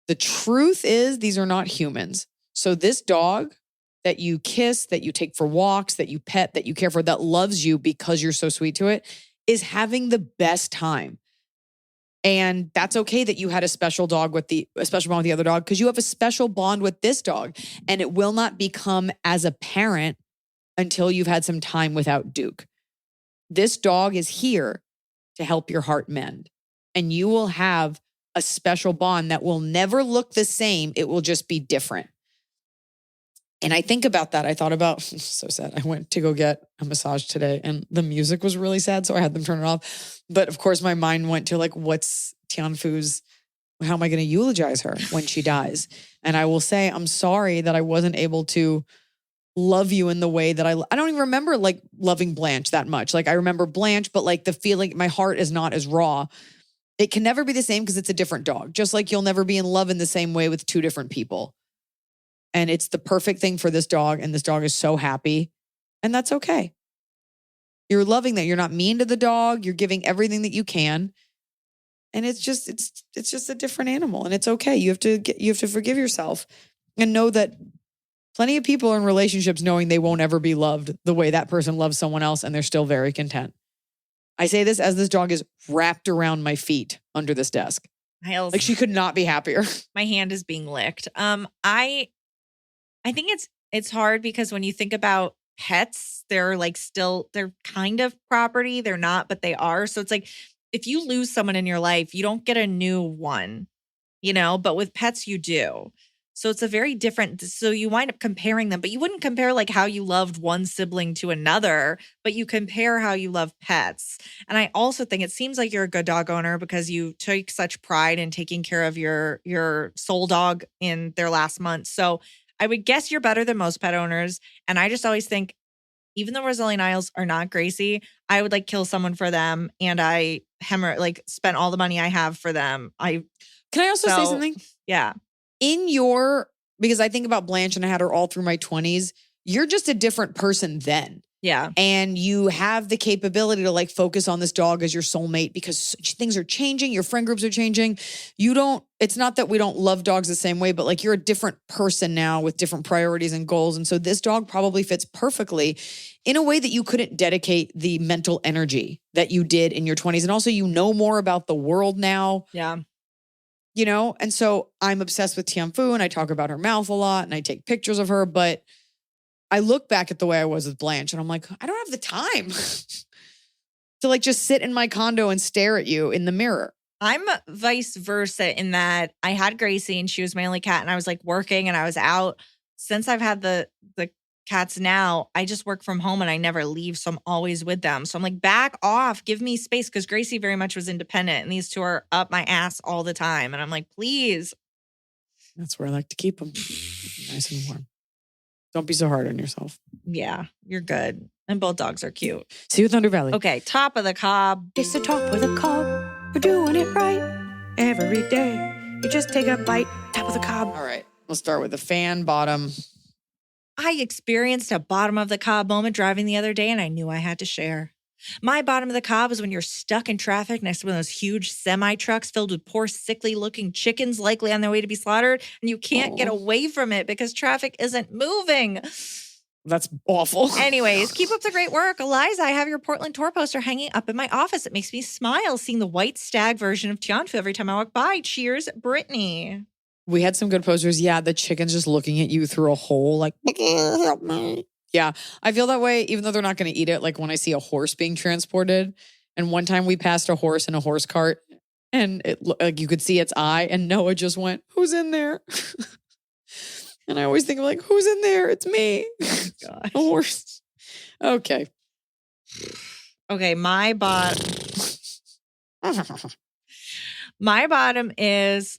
The truth is these are not humans. So this dog that you kiss, that you take for walks, that you pet, that you care for, that loves you because you're so sweet to it, is having the best time. And that's okay that you had a special bond with the other dog because you have a special bond with this dog and it will not become as apparent until you've had some time without Duke. This dog is here to help your heart mend and you will have a special bond that will never look the same. It will just be different. And I think about that. I thought about, so sad. I went to go get a massage today and the music was really sad. So I had them turn it off. But of course my mind went to like, what's Tianfu's, how am I going to eulogize her when she dies? And I will say, I'm sorry that I wasn't able to love you in the way that I don't even remember like loving Blanche that much. Like I remember Blanche, but like the feeling, my heart is not as raw. It can never be the same because it's a different dog. Just like you'll never be in love in the same way with two different people. And it's the perfect thing for this dog. And this dog is so happy. And that's okay. You're loving that. You're not mean to the dog. You're giving everything that you can. And it's just a different animal. And it's okay. You have to forgive yourself and know that plenty of people are in relationships knowing they won't ever be loved the way that person loves someone else. And they're still very content. I say this as this dog is wrapped around my feet under this desk. Like she could not be happier. My hand is being licked. I think it's hard because when you think about pets, they're kind of property. They're not, but they are. So it's like, if you lose someone in your life, you don't get a new one, but with pets you do. So it's a very different, so you wind up comparing them, but you wouldn't compare like how you loved one sibling to another, but you compare how you love pets. And I also think it seems like you're a good dog owner because you take such pride in taking care of your soul dog in their last month. So I would guess you're better than most pet owners. And I just always think, even though Rizzoli and Isles are not Gracie, I would kill someone for them. And I spent all the money I have for them. Can I also say something? Yeah. Because I think about Blanche and I had her all through my 20s, you're just a different person then. Yeah. And you have the capability to focus on this dog as your soulmate because things are changing. Your friend groups are changing. It's not that we don't love dogs the same way, but you're a different person now with different priorities and goals. And so this dog probably fits perfectly in a way that you couldn't dedicate the mental energy that you did in your 20s. And also, more about the world now. Yeah. And so I'm obsessed with Tianfu and I talk about her mouth a lot and I take pictures of her, but I look back at the way I was with Blanche and I'm like, I don't have the time to just sit in my condo and stare at you in the mirror. I'm vice versa in that I had Gracie and she was my only cat and I was working and I was out. Since I've had the cats now, I just work from home and I never leave. So I'm always with them. So I'm back off, give me space. Cause Gracie very much was independent and these two are up my ass all the time. And I'm please. That's where I like to keep them. Nice and warm. Don't be so hard on yourself. Yeah, you're good. And both dogs are cute. See you at Thunder Valley. Okay, top of the cob. It's the top of the cob. We're doing it right every day. You just take a bite, top of the cob. All right. We'll start with the fan bottom. I experienced a bottom of the cob moment driving the other day, and I knew I had to share. My bottom of the cob is when you're stuck in traffic next to one of those huge semi trucks filled with poor, sickly looking chickens likely on their way to be slaughtered, and you can't get away from it because traffic isn't moving. That's awful. Anyways, keep up the great work. Eliza, I have your Portland tour poster hanging up in my office. It makes me smile seeing the white stag version of Tianfu every time I walk by. Cheers, Brittany. We had some good posters. Yeah, the chicken's just looking at you through a hole like, help me. Yeah, I feel that way even though they're not going to eat it. Like when I see a horse being transported. And one time we passed a horse in a horse cart and it like you could see its eye and Noah just went, who's in there? And I always think of like, who's in there? It's me. Gosh. A horse. Okay. Okay, my bottom is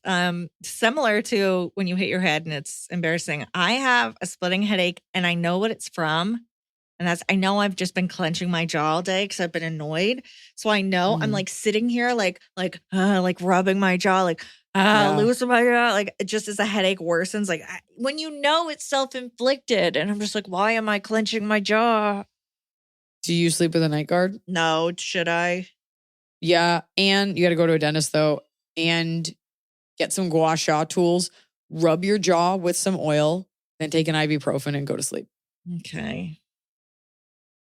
similar to when you hit your head and it's embarrassing. I have a splitting headache and I know what it's from. And I know I've just been clenching my jaw all day because I've been annoyed. So I know I'm like sitting here like rubbing my jaw, like loosen my jaw, like just as the headache worsens. Like when you know it's self-inflicted, and I'm just like, why am I clenching my jaw? Do you sleep with a night guard? No, should I? Yeah, and you got to go to a dentist though, and get some gua sha tools. Rub your jaw with some oil, then take an ibuprofen and go to sleep. Okay.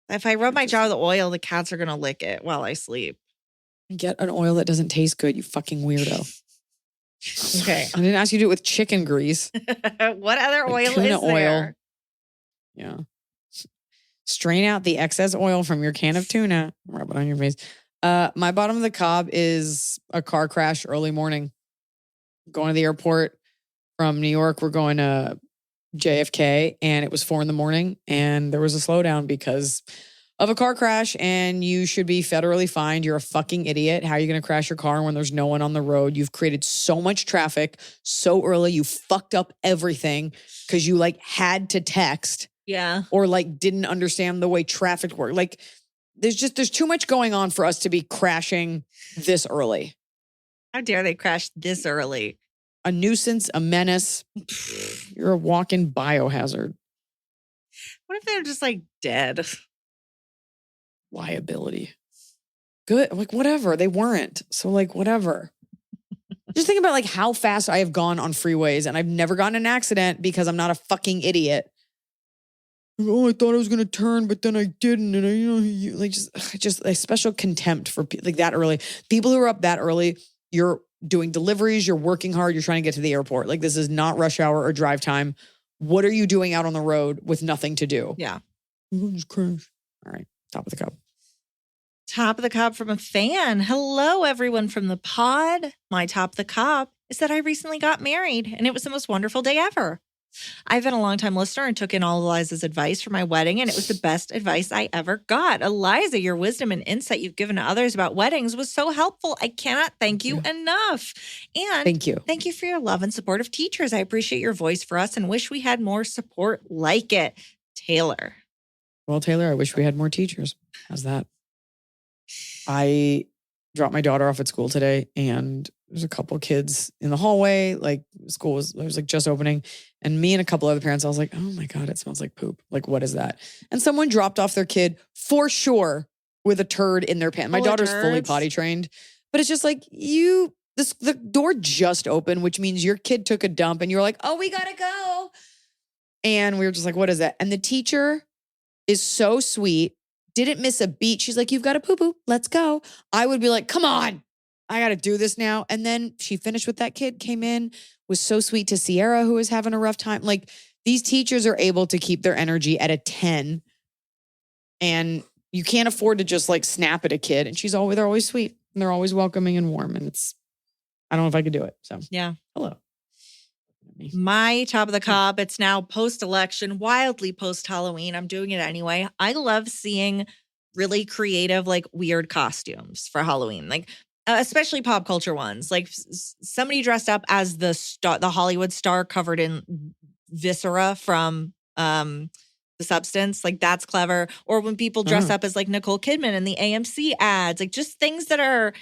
If I rub my jaw with oil, the cats are gonna lick it while I sleep. Get an oil that doesn't taste good, you fucking weirdo. Okay. I didn't ask you to do it with chicken grease. What other Like oil tuna is there? Yeah. Strain out the excess oil from your can of tuna. Rub it on your face. My bottom of the cob is a car crash early morning. Going to the airport from New York. We're going to JFK and it was 4 a.m. and there was a slowdown because of a car crash and you should be federally fined. You're a fucking idiot. How are you going to crash your car when there's no one on the road? You've created so much traffic so early. You fucked up everything because you like had to text. Yeah. Or like didn't understand the way traffic worked. Like there's too much going on for us to be crashing this early. How dare they crash this early? A nuisance, a menace. You're a walking biohazard. What if they're just like dead? Liability. Good. Like whatever. They weren't. So like whatever. Just think about like how fast I have gone on freeways and I've never gotten in an accident because I'm not a fucking idiot. Oh, I thought I was going to turn, but then I didn't. And I, like just a special contempt for like that early. People who are up that early, you're doing deliveries, you're working hard, you're trying to get to the airport. Like this is not rush hour or drive time. What are you doing out on the road with nothing to do? Yeah. Just crash. All right. Top of the cup. Top of the cob from a fan. Hello, everyone from the pod. My top of the cob is that I recently got married and it was the most wonderful day ever. I've been a longtime listener and took in all Eliza's advice for my wedding, and it was the best advice I ever got. Eliza, your wisdom and insight you've given to others about weddings was so helpful. I cannot thank you enough. And thank you. Thank you for your love and support of teachers. I appreciate your voice for us and wish we had more support like it. Taylor. Well, Taylor, I wish we had more teachers. How's that? I dropped my daughter off at school today and there's a couple kids in the hallway. Like school was like just opening and me and a couple other parents, I was like, oh my God, it smells like poop. Like, what is that? And someone dropped off their kid for sure with a turd in their pants. My daughter's fully potty trained, but it's just like the door just opened, which means your kid took a dump and you're like, oh, we gotta go. And we were just like, what is that? And the teacher is so sweet. Didn't miss a beat. She's like, you've got a poo-poo. Let's go. I would be like, come on. I got to do this now. And then she finished with that kid, came in, was so sweet to Sierra, who was having a rough time. Like these teachers are able to keep their energy at a 10 and you can't afford to just like snap at a kid. And they're always sweet and they're always welcoming and warm. And I don't know if I could do it. So yeah. Hello. My top of the cob, it's now post-election, wildly post-Halloween. I'm doing it anyway. I love seeing really creative, like weird costumes for Halloween. Like especially pop culture ones. Like somebody dressed up as the Hollywood star covered in viscera from The Substance. Like that's clever. Or when people dress up as like Nicole Kidman in the AMC ads, like just things that are,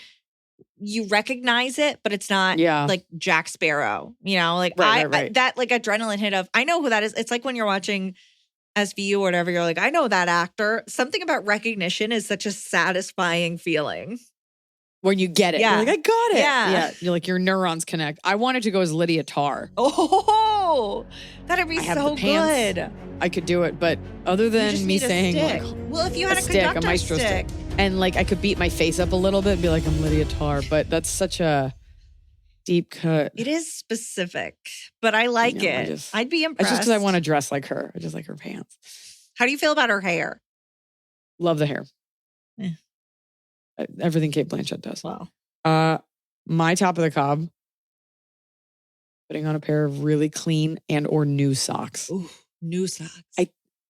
you recognize it, but it's not like Jack Sparrow, you know, like I that like adrenaline hit of, I know who that is. It's like when you're watching SVU or whatever, you're like, I know that actor. Something about recognition is such a satisfying feeling. When you get it. Yeah. You're like, I got it. Yeah. You're like, your neurons connect. I wanted to go as Lydia Tarr. Oh, that'd be so good. I could do it, but other than me saying, like, well, if you had a stick, conductor a maestro stick. And like, I could beat my face up a little bit and be like, I'm Lydia Tarr, but that's such a deep cut. It is specific, but I like it. I'd be impressed. It's just because I want to dress like her. I just like her pants. How do you feel about her hair? Love the hair. Everything Cate Blanchett does. Wow. My top of the cob, putting on a pair of really clean and or new socks. Ooh, new socks.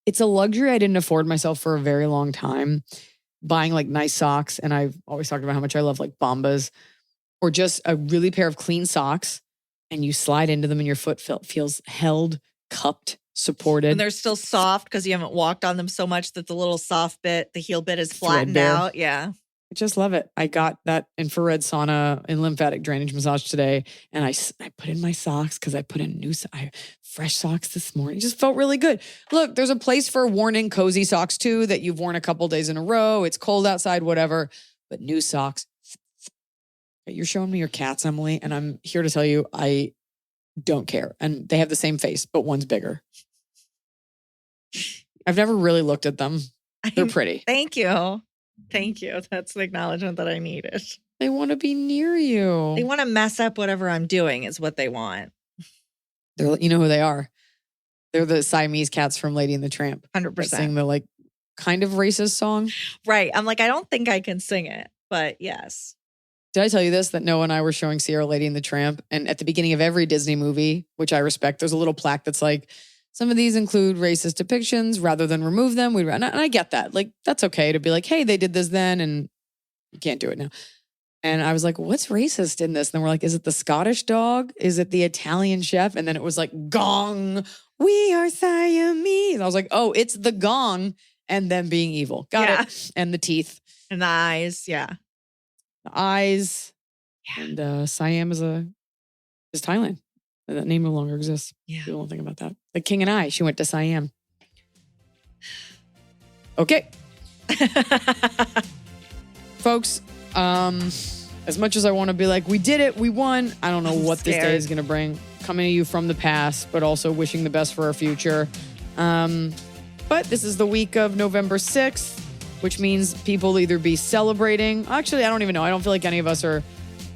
It's a luxury I didn't afford myself for a very long time, buying like nice socks. And I've always talked about how much I love like Bombas or just a really pair of clean socks, and you slide into them and your foot feels held, cupped, supported. And they're still soft because you haven't walked on them so much that the little soft bit, the heel bit is flattened out. Yeah. I just love it. I got that infrared sauna and lymphatic drainage massage today, and I put in my socks because I put in fresh socks this morning. It just felt really good. Look, there's a place for worn in cozy socks too that you've worn a couple days in a row. It's cold outside, whatever. But new socks. You're showing me your cats, Emily, and I'm here to tell you I don't care. And they have the same face, but one's bigger. I've never really looked at them. They're pretty. Thank you. Thank you. That's the acknowledgement that I needed. They want to be near you. They want to mess up whatever I'm doing is what they want. You know who they are. They're the Siamese cats from Lady and the Tramp. 100%. Sing the like kind of racist song. Right. I'm like, I don't think I can sing it, but yes. Did I tell you this? That Noah and I were showing Sierra Lady and the Tramp. And at the beginning of every Disney movie, which I respect, there's a little plaque that's like, some of these include racist depictions. Rather than remove them, and I get that. Like, that's okay to be like, hey, they did this then and you can't do it now. And I was like, what's racist in this? And then we're like, is it the Scottish dog? Is it the Italian chef? And then it was like, gong, we are Siamese. And I was like, oh, it's the gong and them being evil. Got it. And the teeth. And the eyes. Yeah. The eyes. Yeah. And Siam is Thailand. That name no longer exists. Yeah. People don't think about that. The King and I, she went to Siam. Okay. Folks, as much as I want to be like, we did it, we won, I don't know what this day is going to bring. Coming to you from the past, but also wishing the best for our future. But this is the week of November 6th, which means people will either be celebrating. Actually, I don't even know. I don't feel like any of us are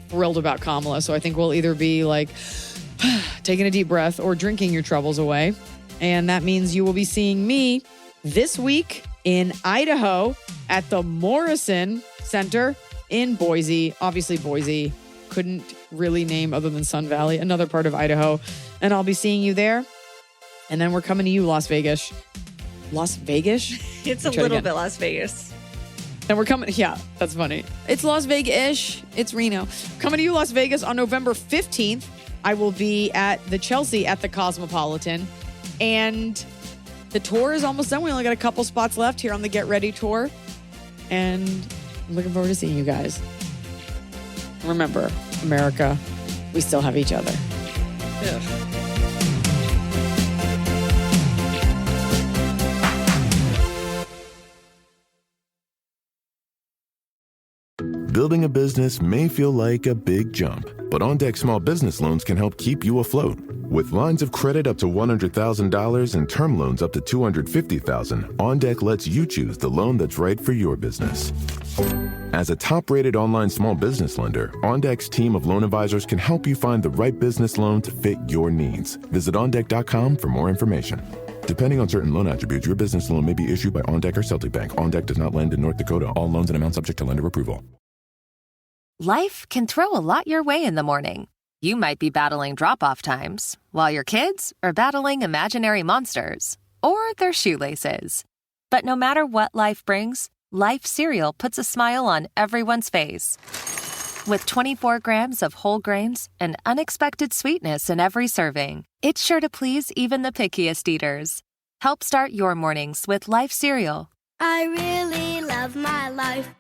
thrilled about Kamala. So I think we'll either be like taking a deep breath or drinking your troubles away. And that means you will be seeing me this week in Idaho at the Morrison Center in Boise. Obviously, Boise couldn't really name other than Sun Valley, another part of Idaho. And I'll be seeing you there. And then we're coming to you, Las Vegas. Las Vegas? It's a little bit Las Vegas. And we're coming, yeah, that's funny. It's Las Vegas-ish. It's Reno. Coming to you, Las Vegas on November 15th. I will be at the Chelsea at the Cosmopolitan. And the tour is almost done. We only got a couple spots left here on the Get Ready tour. And I'm looking forward to seeing you guys. Remember, America, we still have each other. Ugh. Building a business may feel like a big jump, but OnDeck Small Business Loans can help keep you afloat. With lines of credit up to $100,000 and term loans up to $250,000, OnDeck lets you choose the loan that's right for your business. As a top-rated online small business lender, OnDeck's team of loan advisors can help you find the right business loan to fit your needs. Visit OnDeck.com for more information. Depending on certain loan attributes, your business loan may be issued by OnDeck or Celtic Bank. OnDeck does not lend in North Dakota. All loans and amounts subject to lender approval. Life can throw a lot your way in the morning. You might be battling drop-off times, while your kids are battling imaginary monsters or their shoelaces. But no matter what life brings, Life cereal puts a smile on everyone's face. With 24 grams of whole grains and unexpected sweetness in every serving, it's sure to please even the pickiest eaters. Help start your mornings with Life cereal. I really love my life.